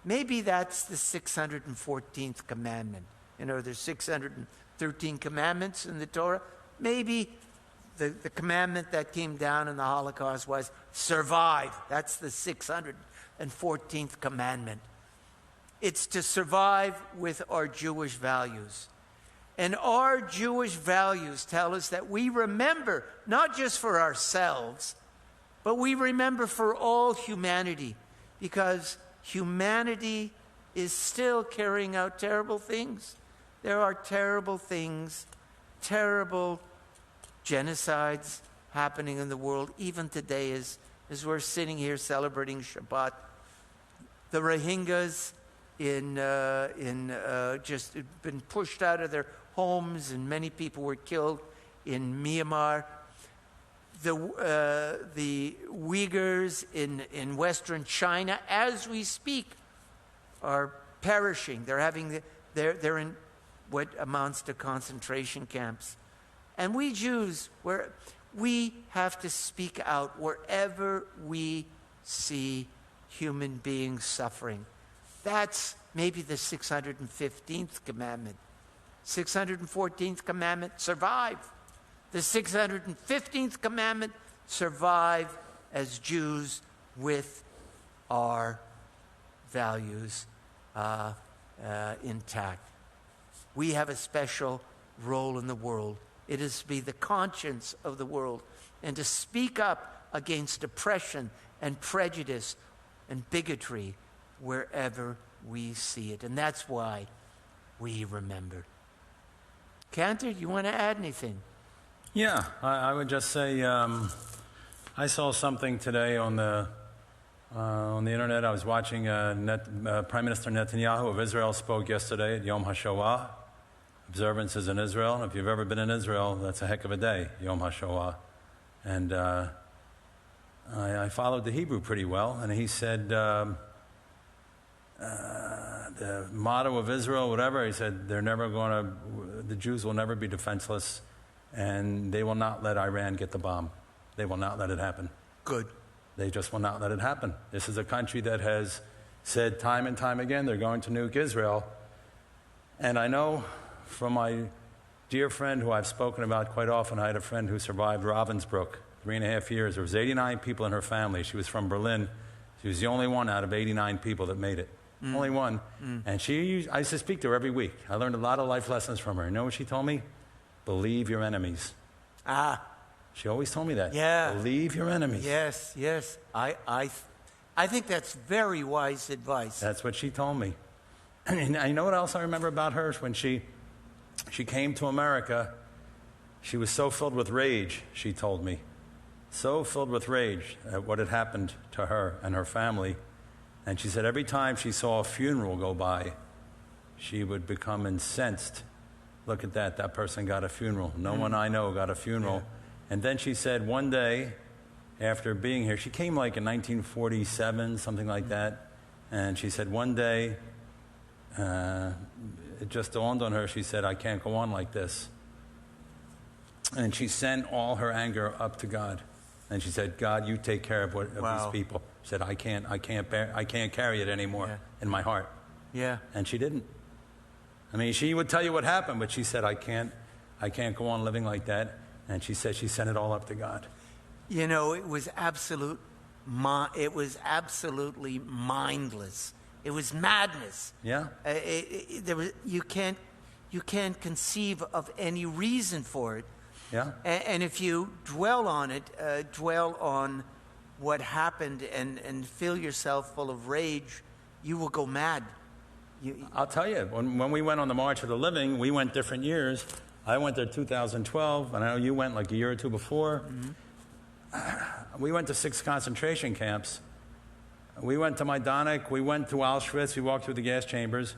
Maybe that's the 614th commandment. There's 613 commandments in the Torah. Maybe the commandment that came down in the Holocaust was survive. That's the 614th commandment. It's to survive with our Jewish values. And our Jewish values tell us that we remember, not just for ourselves, but we remember for all humanity, because humanity is still carrying out terrible things. There are terrible things, terrible genocides happening in the world, even today as we're sitting here celebrating Shabbat. The Rohingyas just been pushed out of their homes, and many people were killed in Myanmar. The Uyghurs in Western China, as we speak, are perishing. They're in what amounts to concentration camps. And we Jews, we have to speak out wherever we see human beings suffering. That's maybe the 615th commandment. 614th commandment, survive. The 615th commandment, survive as Jews with our values intact. We have a special role in the world. It is to be the conscience of the world and to speak up against oppression and prejudice and bigotry wherever we see it. And that's why we remember. Cantor, you want to add anything? Yeah, I would just say I saw something today on the internet. I was watching Prime Minister Netanyahu of Israel spoke yesterday at Yom HaShoah. Observances in Israel. If you've ever been in Israel, that's a heck of a day, Yom HaShoah. And I followed the Hebrew pretty well, and he said the motto of Israel, whatever, he said the Jews will never be defenseless, and they will not let Iran get the bomb. They will not let it happen. Good. They just will not let it happen. This is a country that has said time and time again they're going to nuke Israel. And I know from my dear friend who I've spoken about quite often, I had a friend who survived Ravensbrück, 3.5 years. There was 89 people in her family. She was from Berlin. She was the only one out of 89 people that made it. Only one. And I used to speak to her every week. I learned a lot of life lessons from her. You know what she told me? Believe your enemies. She always told me that. Yeah. Believe your enemies. Yes. I think that's very wise advice. That's what she told me. And you know what else I remember about her? When she came to America, she was so filled with rage, she told me. So filled with rage at what had happened to her and her family. And she said every time she saw a funeral go by, she would become incensed. Look at that person got a funeral. No one I know got a funeral. And then she said one day, after being here, she came like in 1947, something like that. And she said one day, it just dawned on her, she said, I can't go on like this. And she sent all her anger up to God. And she said, God, you take care of these people. She said, I can't carry it anymore in my heart. Yeah. And she didn't. I mean, she would tell you what happened, but she said, I can't go on living like that. And she said she sent it all up to God. You know, it was absolutely mindless. It was madness. Yeah. You can't conceive of any reason for it. Yeah. And if you dwell on it, dwell on what happened and fill yourself full of rage, you will go mad. I'll tell you, when we went on the March of the Living, we went different years. I went there 2012, and I know you went like a year or two before. Mm-hmm. We went to 6 concentration camps. We went to Majdanek, we went to Auschwitz, we walked through the gas chambers,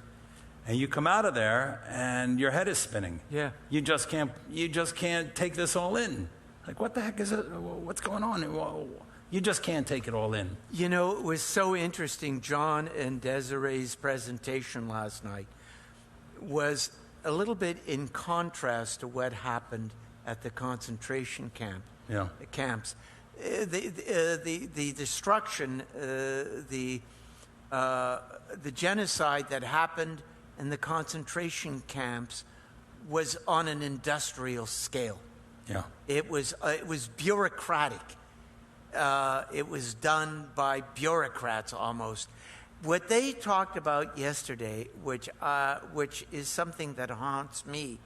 and you come out of there and your head is spinning. Yeah. You just can't take this all in. Like, what the heck is it? What's going on? You just can't take it all in. You know, it was so interesting. John and Desiree's presentation last night was a little bit in contrast to what happened at the concentration camps. The destruction, the genocide that happened in the concentration camps was on an industrial scale. Yeah. It was bureaucratic. It was done by bureaucrats almost. What they talked about yesterday, which is something that haunts me,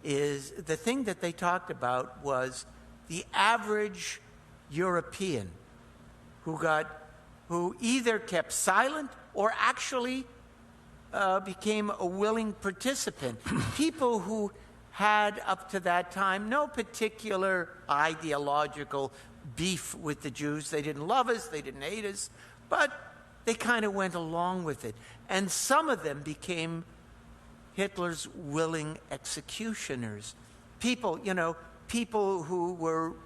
is the thing that they talked about was the average European who either kept silent or actually became a willing participant. People who had up to that time no particular ideological beef with the Jews. They didn't love us, they didn't hate us, but they kind of went along with it. And some of them became Hitler's willing executioners. People who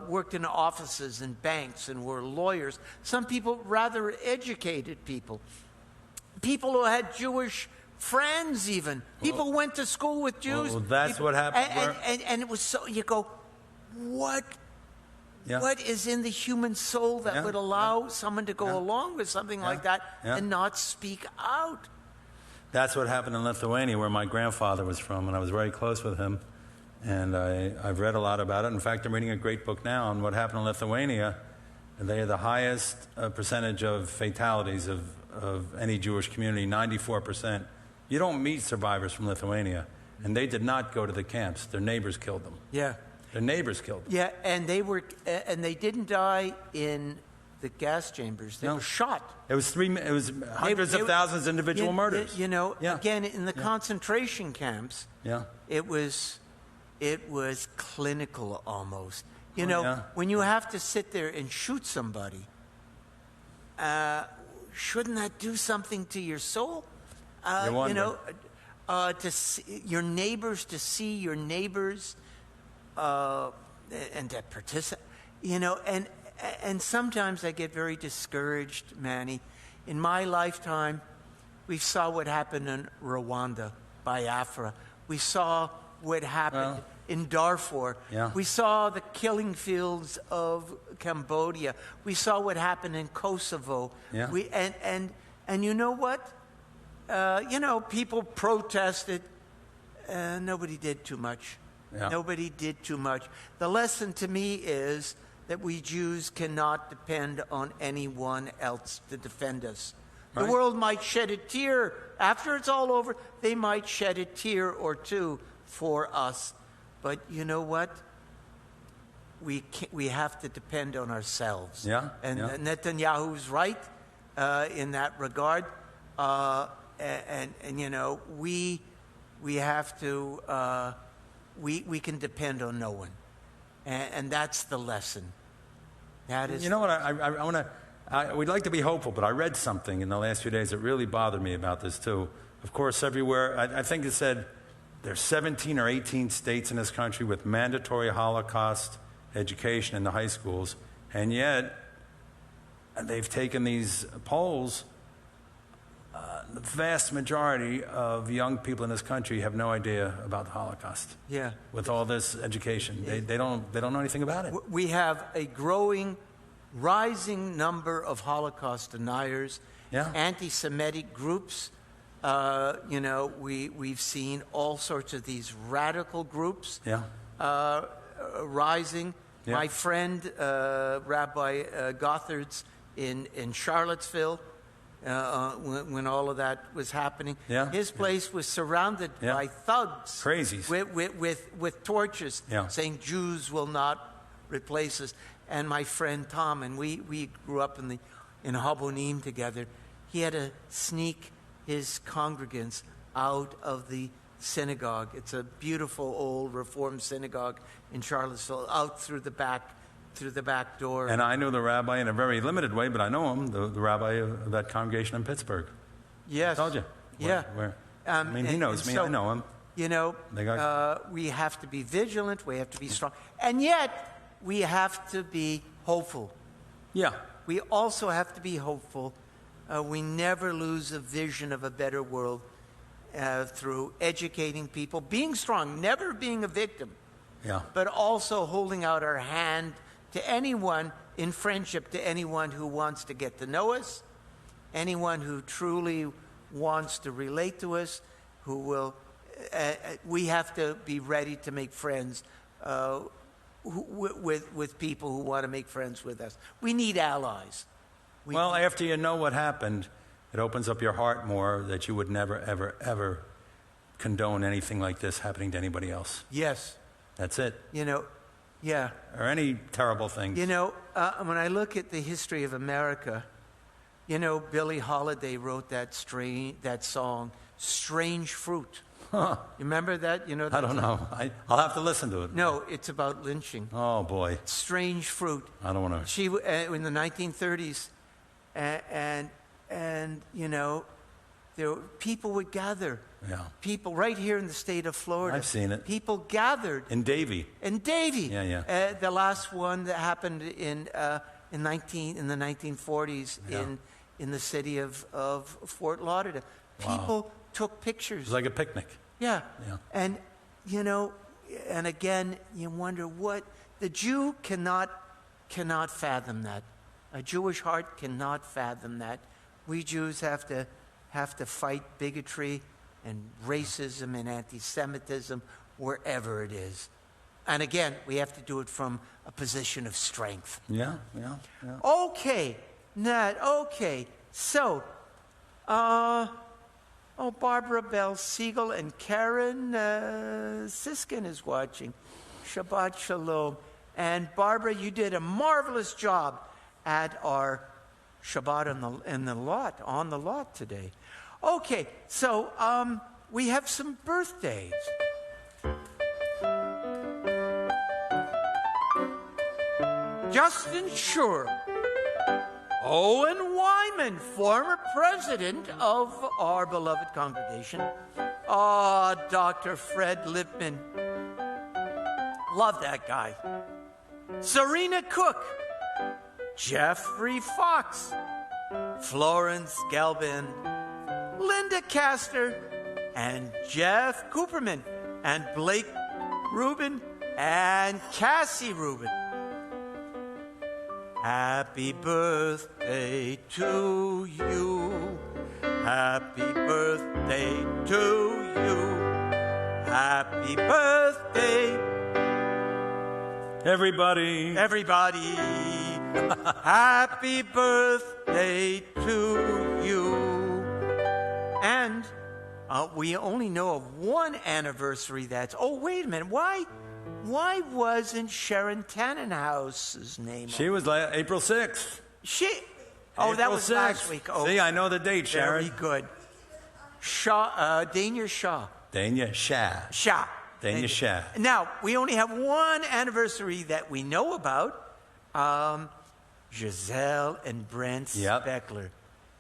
worked in offices and banks and were lawyers. Some people, rather educated people. People who had Jewish friends even. People went to school with Jews. Well, that's what happened. And it was so, you go, what is in the human soul that would allow someone to go along with something like that and not speak out? That's what happened in Lithuania, where my grandfather was from, and I was very close with him. And I've read a lot about it. In fact, I'm reading a great book now on what happened in Lithuania. And they are the highest percentage of fatalities of any Jewish community, 94%. You don't meet survivors from Lithuania. And they did not go to the camps. Their neighbors killed them. Yeah. Their neighbors killed them. Yeah, and they didn't die in the gas chambers. They were shot. It was hundreds of thousands of individual murders. Again, in the concentration camps, it was clinical almost. When you have to sit there and shoot somebody, shouldn't that do something to your soul? To see your neighbors, and to participate, and sometimes I get very discouraged, Manny. In my lifetime, we saw what happened in Rwanda, Biafra. We saw what happened in Darfur. Yeah. We saw the killing fields of Cambodia. We saw what happened in Kosovo. Yeah. And you know what? People protested. Nobody did too much. Yeah. Nobody did too much. The lesson to me is that we Jews cannot depend on anyone else to defend us. Right. The world might shed a tear. After it's all over, they might shed a tear or two for us. But you know what? We have to depend on ourselves. Yeah. And Netanyahu's right in that regard. We have to. We can depend on no one, and that's the lesson. That is. You know what? I want to. We'd like to be hopeful, but I read something in the last few days that really bothered me about this too. Of course, everywhere. I think it said there's 17 or 18 states in this country with mandatory Holocaust education in the high schools, and yet they've taken these polls. The vast majority of young people in this country have no idea about the Holocaust. Yeah. With all this education, they don't know anything about it. We have a rising number of Holocaust deniers, anti-Semitic groups. We've seen all sorts of these radical groups rising. Yeah. My friend, Rabbi Gothards in Charlottesville, when all of that was happening, his place was surrounded by thugs, crazies, with torches, saying Jews will not replace us. And my friend Tom, and we grew up in Habonim together. He had to sneak his congregants out of the synagogue. It's a beautiful old Reformed synagogue in Charlottesville, out through the back door. And I know the rabbi in a very limited way, but I know him, the rabbi of that congregation in Pittsburgh. Yes. I told you. Where? I mean, he knows me. So, I know him. We have to be vigilant. We have to be strong. And yet, we have to be hopeful. Yeah. We also have to be hopeful. We never lose a vision of a better world through educating people, being strong, never being a victim, but also holding out our hand to anyone in friendship, to anyone who wants to get to know us, anyone who truly wants to relate to us, who will. We have to be ready to make friends with people who want to make friends with us. We need allies. After you know what happened, it opens up your heart more that you would never, ever, ever condone anything like this happening to anybody else. Yes. That's it. Or any terrible thing. When I look at the history of America, Billie Holiday wrote that song, Strange Fruit. Huh. You remember that? I don't know. I'll have to listen to it. No, it's about lynching. Oh, boy. Strange Fruit. I don't want to. She, in the 1930s, and people would gather. Yeah. People right here in the state of Florida. I've seen it. People gathered. In Davie. Yeah. The last one that happened in the 1940s in the city of Fort Lauderdale. Wow. People took pictures. It was like a picnic. Yeah. And and again, you wonder what the Jew cannot fathom that. A Jewish heart cannot fathom that. We Jews have to fight bigotry and racism and anti-Semitism wherever it is. And again, we have to do it from a position of strength. Yeah. Okay, Nat, okay. So, Barbara Bell Siegel and Karen Siskin is watching. Shabbat Shalom. And Barbara, you did a marvelous job at our Shabbat on the lot today. Okay, so we have some birthdays. Justin Schur, Owen Wyman, former president of our beloved congregation. Dr. Fred Lipman. Love that guy. Serena Cook, Jeffrey Fox, Florence Galvin, Linda Castor, and Jeff Cooperman, and Blake Rubin, and Cassie Rubin. Happy birthday to you. Happy birthday to you. Happy birthday. Everybody. Happy birthday to you. And we only know of one anniversary that's... Oh, wait a minute. Why wasn't Sharon Tannenhaus's name? She was April 6th. That was 6th. Last week. Oh, see, I know the date, Sharon. Very good. Dania Shaw. Dania Shah. Dania Shah. Now, we only have one anniversary that we know about. Giselle and Brent Speckler.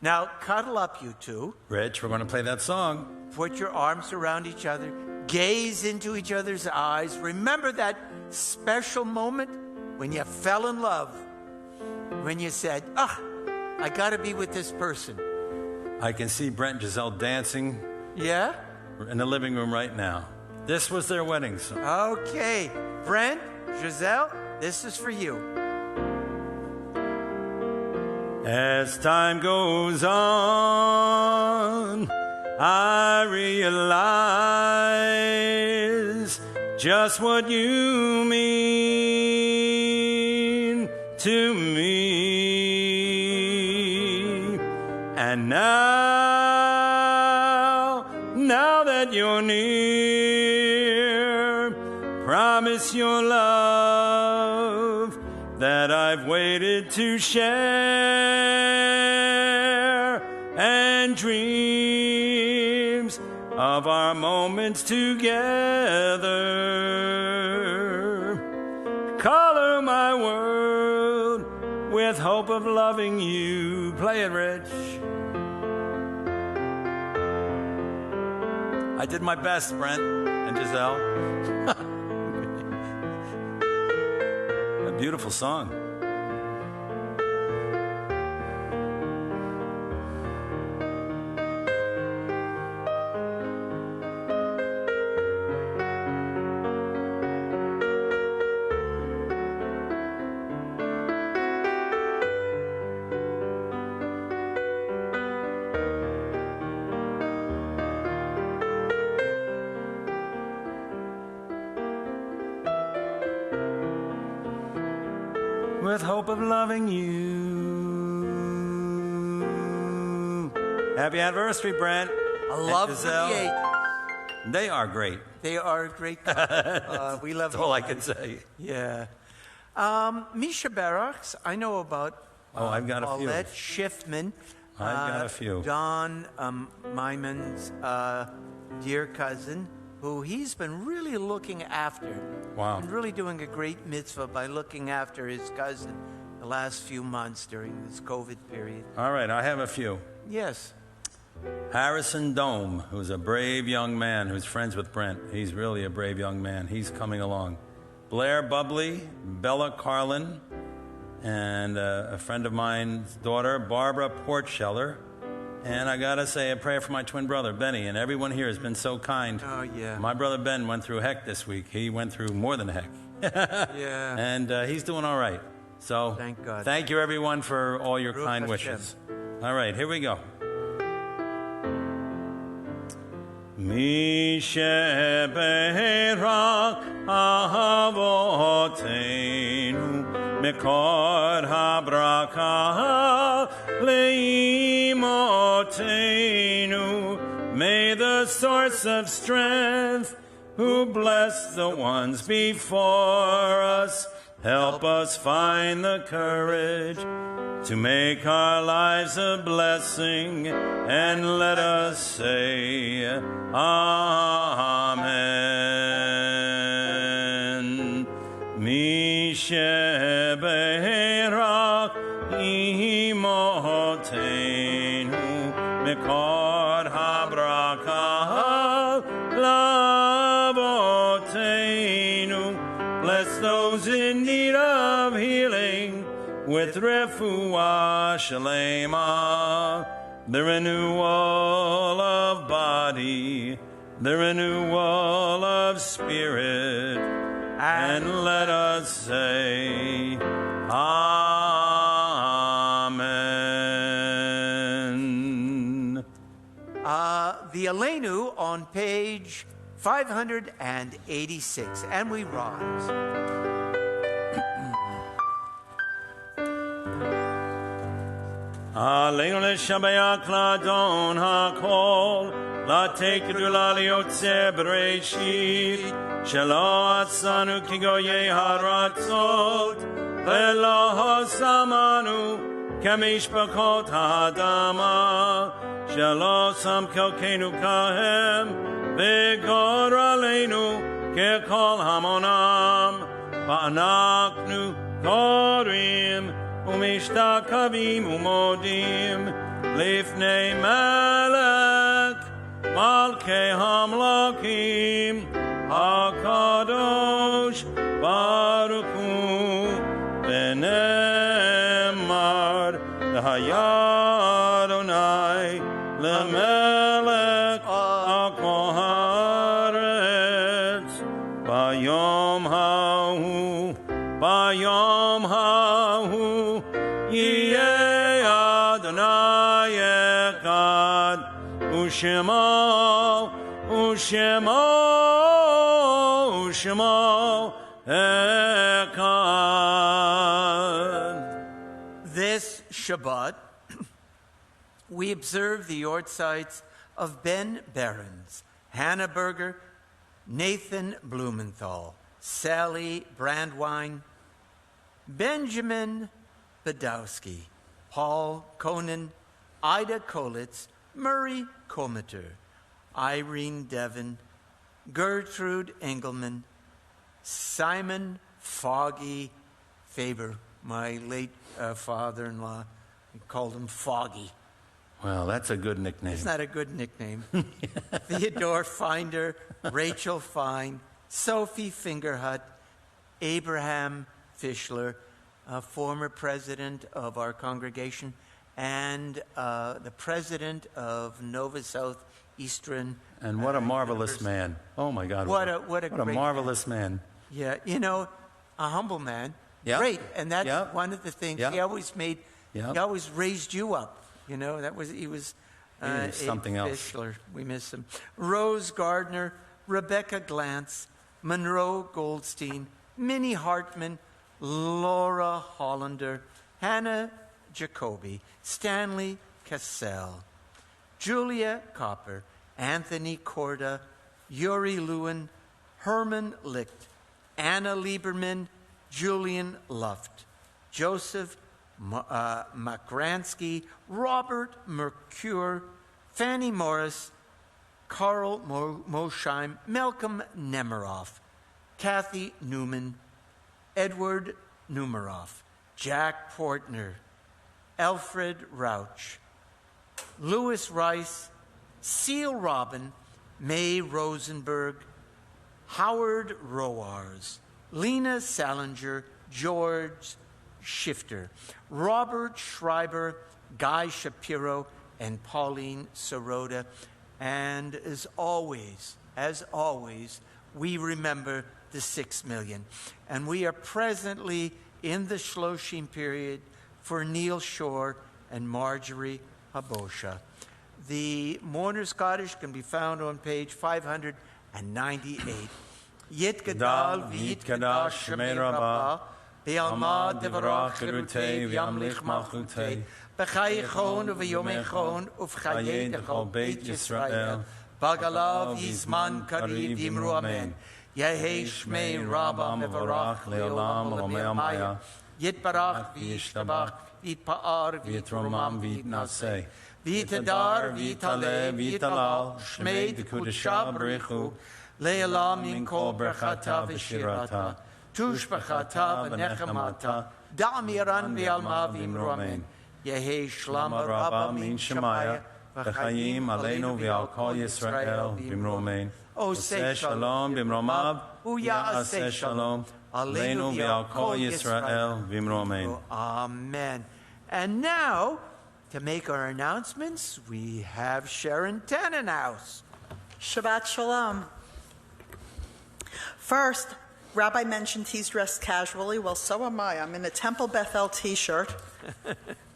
Now, cuddle up, you two. Rich, we're going to play that song. Put your arms around each other. gaze into each other's eyes. Remember that special moment when you fell in love, when you said, I got to be with this person. I can see Brent and Giselle dancing Yeah? in the living room right now. This was their wedding song. Okay. Brent, Giselle, this is for you. As time goes on, I realize just what you mean to me. And now that you're near, promise your love that I've waited to share, and dreams of our moments together color my world with hope of loving you. Play it, Rich. I did my best, Brent and Giselle. A beautiful song. With hope of loving you. Happy anniversary, Brent. I and love Giselle. the eight. They are great. They are a great couple. We love That's all I can say. Yeah. Misha Barracks, I know about. Oh, I've got a few. Paulette Schiffman. I've got a few. Don Myman's dear cousin, who he's been really looking after. Wow. And really doing a great mitzvah by looking after his cousin the last few months during this COVID period. All right, I have a few. Yes. Harrison Dome, who's a brave young man who's friends with Brent. He's really a brave young man. He's coming along. Blair Bubley, Bella Carlin, and a friend of mine's daughter, Barbara Portscheller. And I got to say a prayer for my twin brother, Benny. And everyone here has been so kind. Oh, yeah. My brother Ben went through heck this week. He went through more than heck. Yeah. And he's doing all right. So Thank God. thank you, everyone, for all your Baruch kind Hashem. wishes. All right, here we go. Mi shebeirach avoteinu mikor habraka leimotenu. May the source of strength, who bless the ones before us, help us find the courage to make our lives a blessing, and let us say Amen. Mi shebeirach imotenu mikor habraka lavotenu. Bless those in need of healing with refuah shalema, the renewal of body, the renewal of spirit, and let us say Amen. The Aleinu on page 586, and we rise. Aleinu leshabeach ladon hakol, latekedu laliotze bereshit, shelo atzanu kigoye haratzot, velo hosamanu kemishpachot ha'adama, shelo sam kelkenu kahem, v'gor aleinu kekol hamonam, va'anaknu korim, ומשתקבים ומודים לפני מלך Malkei Hamlakim, HaKadosh Baruch Hu, Benemar, L'Haya Adonai, L'Melech HaKol Haaretz, Bayom Hahu, Yeh Adonai Echad, Ushema Echad. This Shabbat, we observe the yortzites of Ben Behrens, Hannah Berger, Nathan Blumenthal, Sally Brandwine, Benjamin Badowski, Paul Conan, Ida Kolitz, Murray Cometer, Irene Devon, Gertrude Engelman, Simon Foggy Faber, my late father-in-law, we called him Foggy. Well, that's a good nickname. Isn't that a good nickname? Theodore Finder, Rachel Fine, Sophie Fingerhut, Abraham Fischler, former president of our congregation, and the president of Nova South Eastern. And what a marvelous man. Oh, my God. What a great marvelous man. Yeah, you know, a humble man. Yep. Great. And that's Yep. one of the things Yep. he always made. Yep. He always raised you up. You know, he was something Abe else. Fischler. We miss him. Rose Gardner, Rebecca Glantz, Monroe Goldstein, Minnie Hartman, Laura Hollander, Hannah Jacoby, Stanley Cassell, Julia Copper, Anthony Korda, Yuri Lewin, Herman Licht, Anna Lieberman, Julian Luft, Joseph Makransky, Robert Mercure, Fanny Morris, Carl Mosheim, Malcolm Nemiroff, Kathy Newman, Edward Numeroff, Jack Portner, Alfred Rauch, Louis Rice, Seal Robin, May Rosenberg, Howard Roars, Lena Salinger, George Shifter, Robert Schreiber, Guy Shapiro, and Pauline Sirota. And as always, we remember the 6 million. And we are presently in the Shloshim period for Neil Shore and Marjorie Habosha. The Mourner's Kaddish can be found on page 598. Yit Gadal v'yit Kadash Shemei Rabbah B'yalma Devarach Cherutei V'yamlich Malchutei B'chai Echon U'v'yom Echon U'v'chayei Dechol Beit Yisrael Bagalav Yizman Kariv Yimru Amen Yehei Shmei Rabbah Mevarach Le'olam L'Mea Yit Barach V'yishtabach V'yit Pa'ar V'yit Romam V'yit Naseh V'yitadar V'yitaleh V'yitalal Shmei D'Kudesha B'rechu Le'elam Min Kol Berchata V'shirata Tushbachata V'nechamata Da'amiran V'yalma V'imru Amen Yehei Shlama Rabba Min Shemaya V'chayim Aleinu V'al Kol Yisrael V'imru Amen Oseh Shalom B'mromav U'ya'aseh Shalom Aleinu V'al Kol Yisrael V'imru Amen. Amen. And now, to make our announcements, we have Sharon Tannenhouse. Shabbat Shalom. First, Rabbi mentioned he's dressed casually. Well, so am I. I'm in a Temple Bethel t-shirt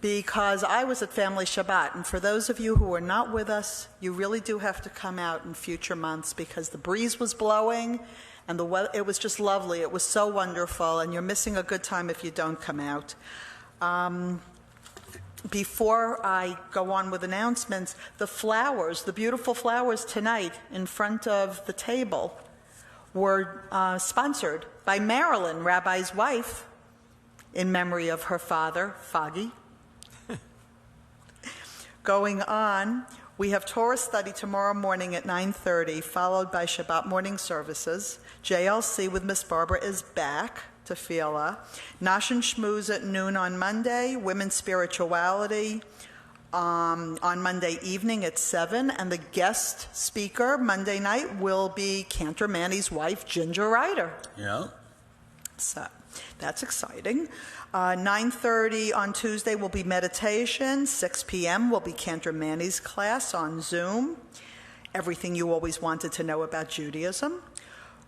because I was at Family Shabbat. And for those of you who are not with us, you really do have to come out in future months because the breeze was blowing and the weather, it was just lovely. It was so wonderful, and you're missing a good time if you don't come out. Before I go on with announcements, the flowers, the beautiful flowers tonight in front of the table were sponsored by Marilyn, Rabbi's wife, in memory of her father, Foggy. Going on, we have Torah study tomorrow morning at 9:30, followed by Shabbat morning services. JLC with Miss Barbara is back. Tefillah. Nash and Shmooze at noon on Monday, women's spirituality, on Monday evening at 7, and the guest speaker Monday night will be Cantor Manny's wife, Ginger Ryder. Yeah. So that's exciting. 9:30 on Tuesday will be meditation. 6 p.m. will be Cantor Manny's class on Zoom. Everything you always wanted to know about Judaism.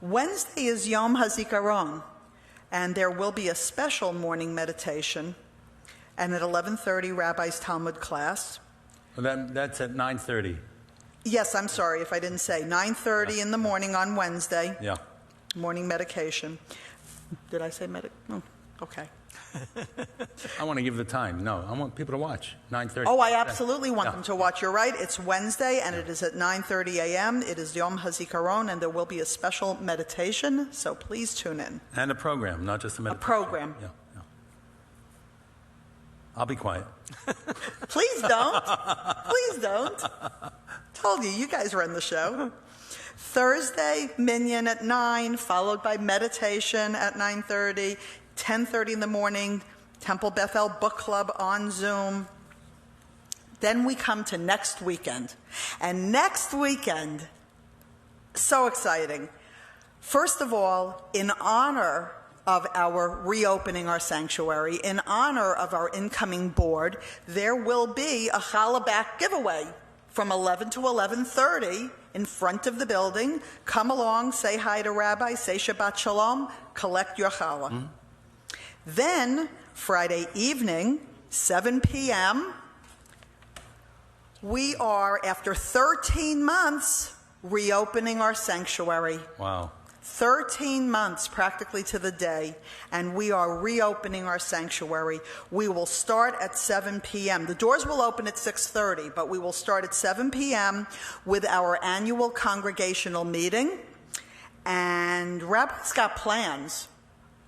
Wednesday is Yom HaZikaron, and there will be a special morning meditation. And at 11:30, Rabbi's Talmud class. Well, that's at 9:30. Yes, I'm sorry if I didn't say. 9:30 in the morning on Wednesday. Yeah. Morning medication. Did I say Oh, okay. I want to give the time. No, I want people to watch. 9:30. Oh, I absolutely want Yeah. them to watch. You're right. It's Wednesday, and it is at 9:30 a.m. It is Yom HaZikaron, and there will be a special meditation, so please tune in. And a program, not just a meditation. program. Yeah. I'll be quiet. Please don't. Please don't. Told you, you guys run the show. Thursday, Minyan at 9, followed by meditation at 9:30. 10:30 in the morning, Temple Bethel Book Club on Zoom. Then we come to next weekend. And next weekend, so exciting. First of all, in honor of our reopening our sanctuary, in honor of our incoming board, there will be a challah back giveaway from 11 to 11:30 in front of the building. Come along, say hi to Rabbi, say Shabbat Shalom, collect your challah. Mm-hmm. Then, Friday evening, 7 p.m., we are, after 13 months, reopening our sanctuary. Wow. 13 months, practically to the day, and we are reopening our sanctuary. We will start at 7 p.m. The doors will open at 6:30, but we will start at 7 p.m. with our annual congregational meeting. And Rabbi's got plans.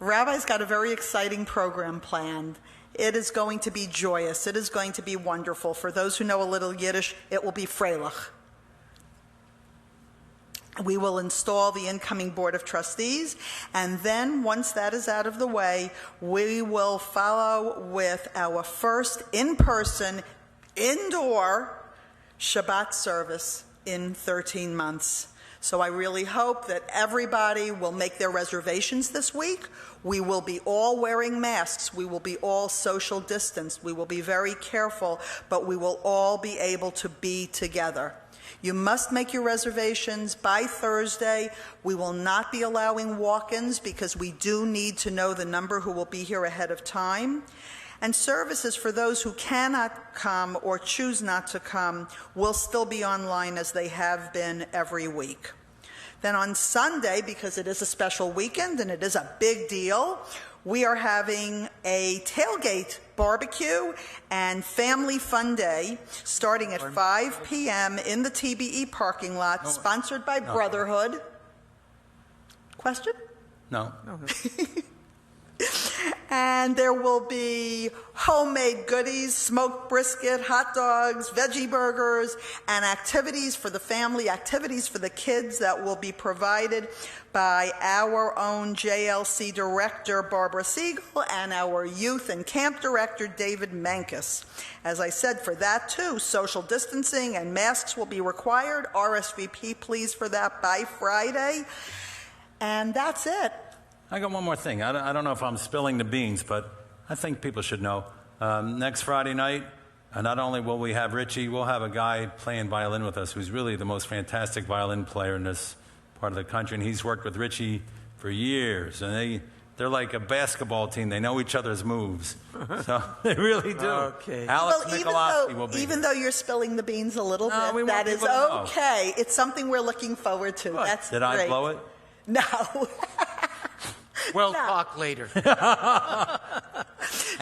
Rabbi's got a very exciting program planned. It is going to be joyous. It is going to be wonderful. For those who know a little Yiddish, it will be freilich. We will install the incoming Board of Trustees, and then once that is out of the way, we will follow with our first in-person, indoor Shabbat service in 13 months. So I really hope that everybody will make their reservations this week. We will be all wearing masks. We will be all social distanced. We will be very careful, but we will all be able to be together. You must make your reservations by Thursday. We will not be allowing walk-ins because we do need to know the number who will be here ahead of time. And services for those who cannot come or choose not to come will still be online as they have been every week. Then on Sunday, because it is a special weekend and it is a big deal, we are having a tailgate barbecue and family fun day starting at 5 p.m. in the TBE parking lot, sponsored by Brotherhood. Question? No. And there will be homemade goodies, smoked brisket, hot dogs, veggie burgers, and activities for the family, activities for the kids that will be provided by our own JLC director, Barbara Siegel, and our youth and camp director, David Mankus. As I said, for that too, social distancing and masks will be required. RSVP, please, for that by Friday. And that's it. I got one more thing. I don't know if I'm spilling the beans, but I think people should know. Next Friday night, not only will we have Richie, we'll have a guy playing violin with us who's really the most fantastic violin player in this part of the country, and he's worked with Richie for years, and they're like a basketball team. They know each other's moves. So they really do. Okay. Alex Well, Michalowski will be even though you're spilling the beans a little No, we bit, want that is people to know. okay. It's something we're looking forward to. What? That's Did great. I blow it? No. We'll No. talk later. And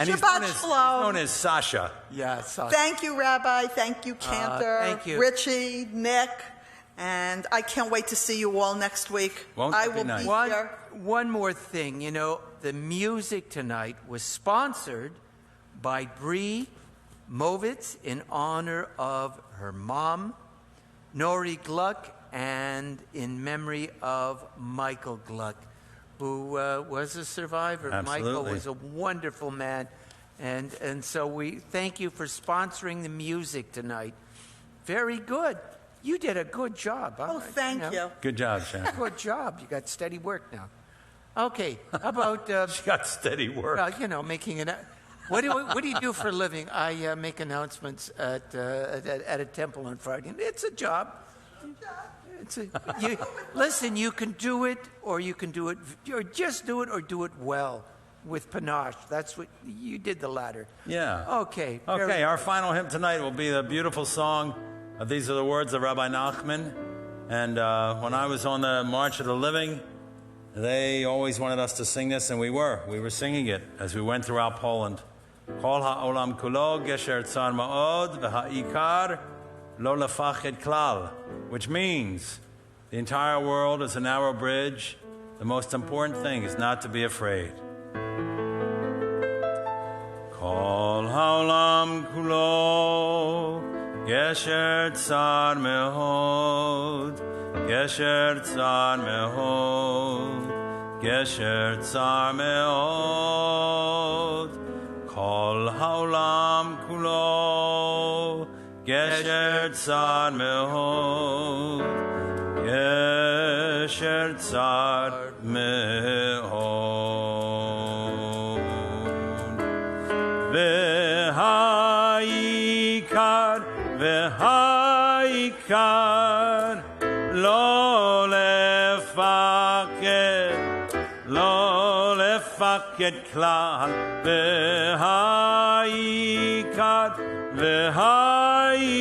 he's Shabbat shalom. known as Sasha. Yeah, so Thank you, Rabbi. Thank you, Cantor. thank you. Richie, Nick. And I can't wait to see you all next week. Won't I that be will nice? be One, here. one more thing, you know, the music tonight was sponsored by Bree Movitz in honor of her mom, Nori Gluck, and in memory of Michael Gluck, who was a survivor. Absolutely. Michael was a wonderful man. And so we thank you for sponsoring the music tonight. Very good. You did a good job. Oh, thank you. Good job, Sharon. Good job. You got steady work now. Okay, how about She got steady work. making an. What do you do for a living? I make announcements at a temple on Friday. It's a job. Listen, you can do it, or you can do it, or just do it, or do it well with panache. That's what you did. The latter. Yeah. Okay. Okay, our final hymn tonight will be the beautiful song. These are the words of Rabbi Nachman. And when I was on the March of the Living, they always wanted us to sing this, and we were singing it as we went throughout Poland. Kol ha'olam kulo gesher tzar ma'od v'ha'ikar lo lefachid klal, which means the entire world is a narrow bridge. The most important thing is not to be afraid. Kol ha'olam kulo gesher tzar mehod, gesher tzar mehod, gesher tzar mehod. Kol ha'olam kulo gesher tzar mehod, gesher tzar mehod. V'ha'ikar, v'ha'ikar, lo lefaked klal, v'ha'ikar, v'ha'ikar,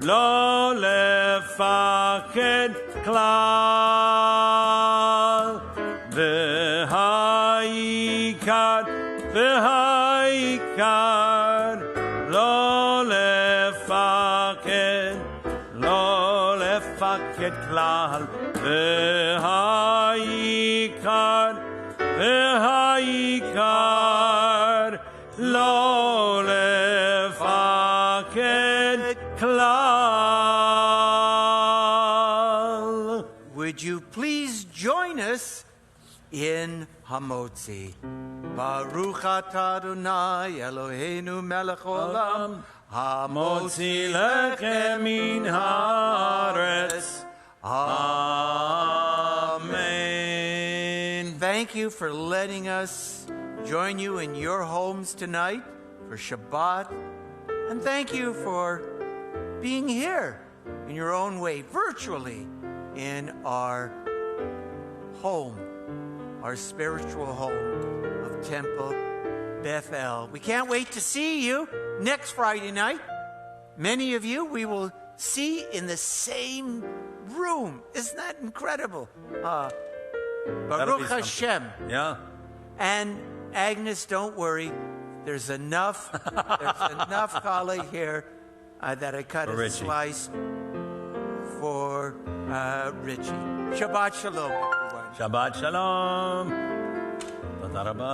lo lefaked klal, v'ha'ikar, v'ha'ikar, lo lefaked klal, v'ha'ikar, v'ha'ikar, lo lefaked klal. Would you please join us in Hamotzi? Baruch atah Adonai Eloheinu melech olam, Hamotzi lechem min haaretz. Amen. Thank you for letting us join you in your homes tonight for Shabbat. And thank you for being here in your own way, virtually, in our home, our spiritual home of Temple Bethel. We can't wait to see you next Friday night. Many of you we will see in the same room. Isn't that incredible? Baruch Hashem. Yeah. And Agnes, don't worry. There's enough challah here that I cut a slice for Richie. Shabbat shalom, everyone. Shabbat shalom. Tודה רבה.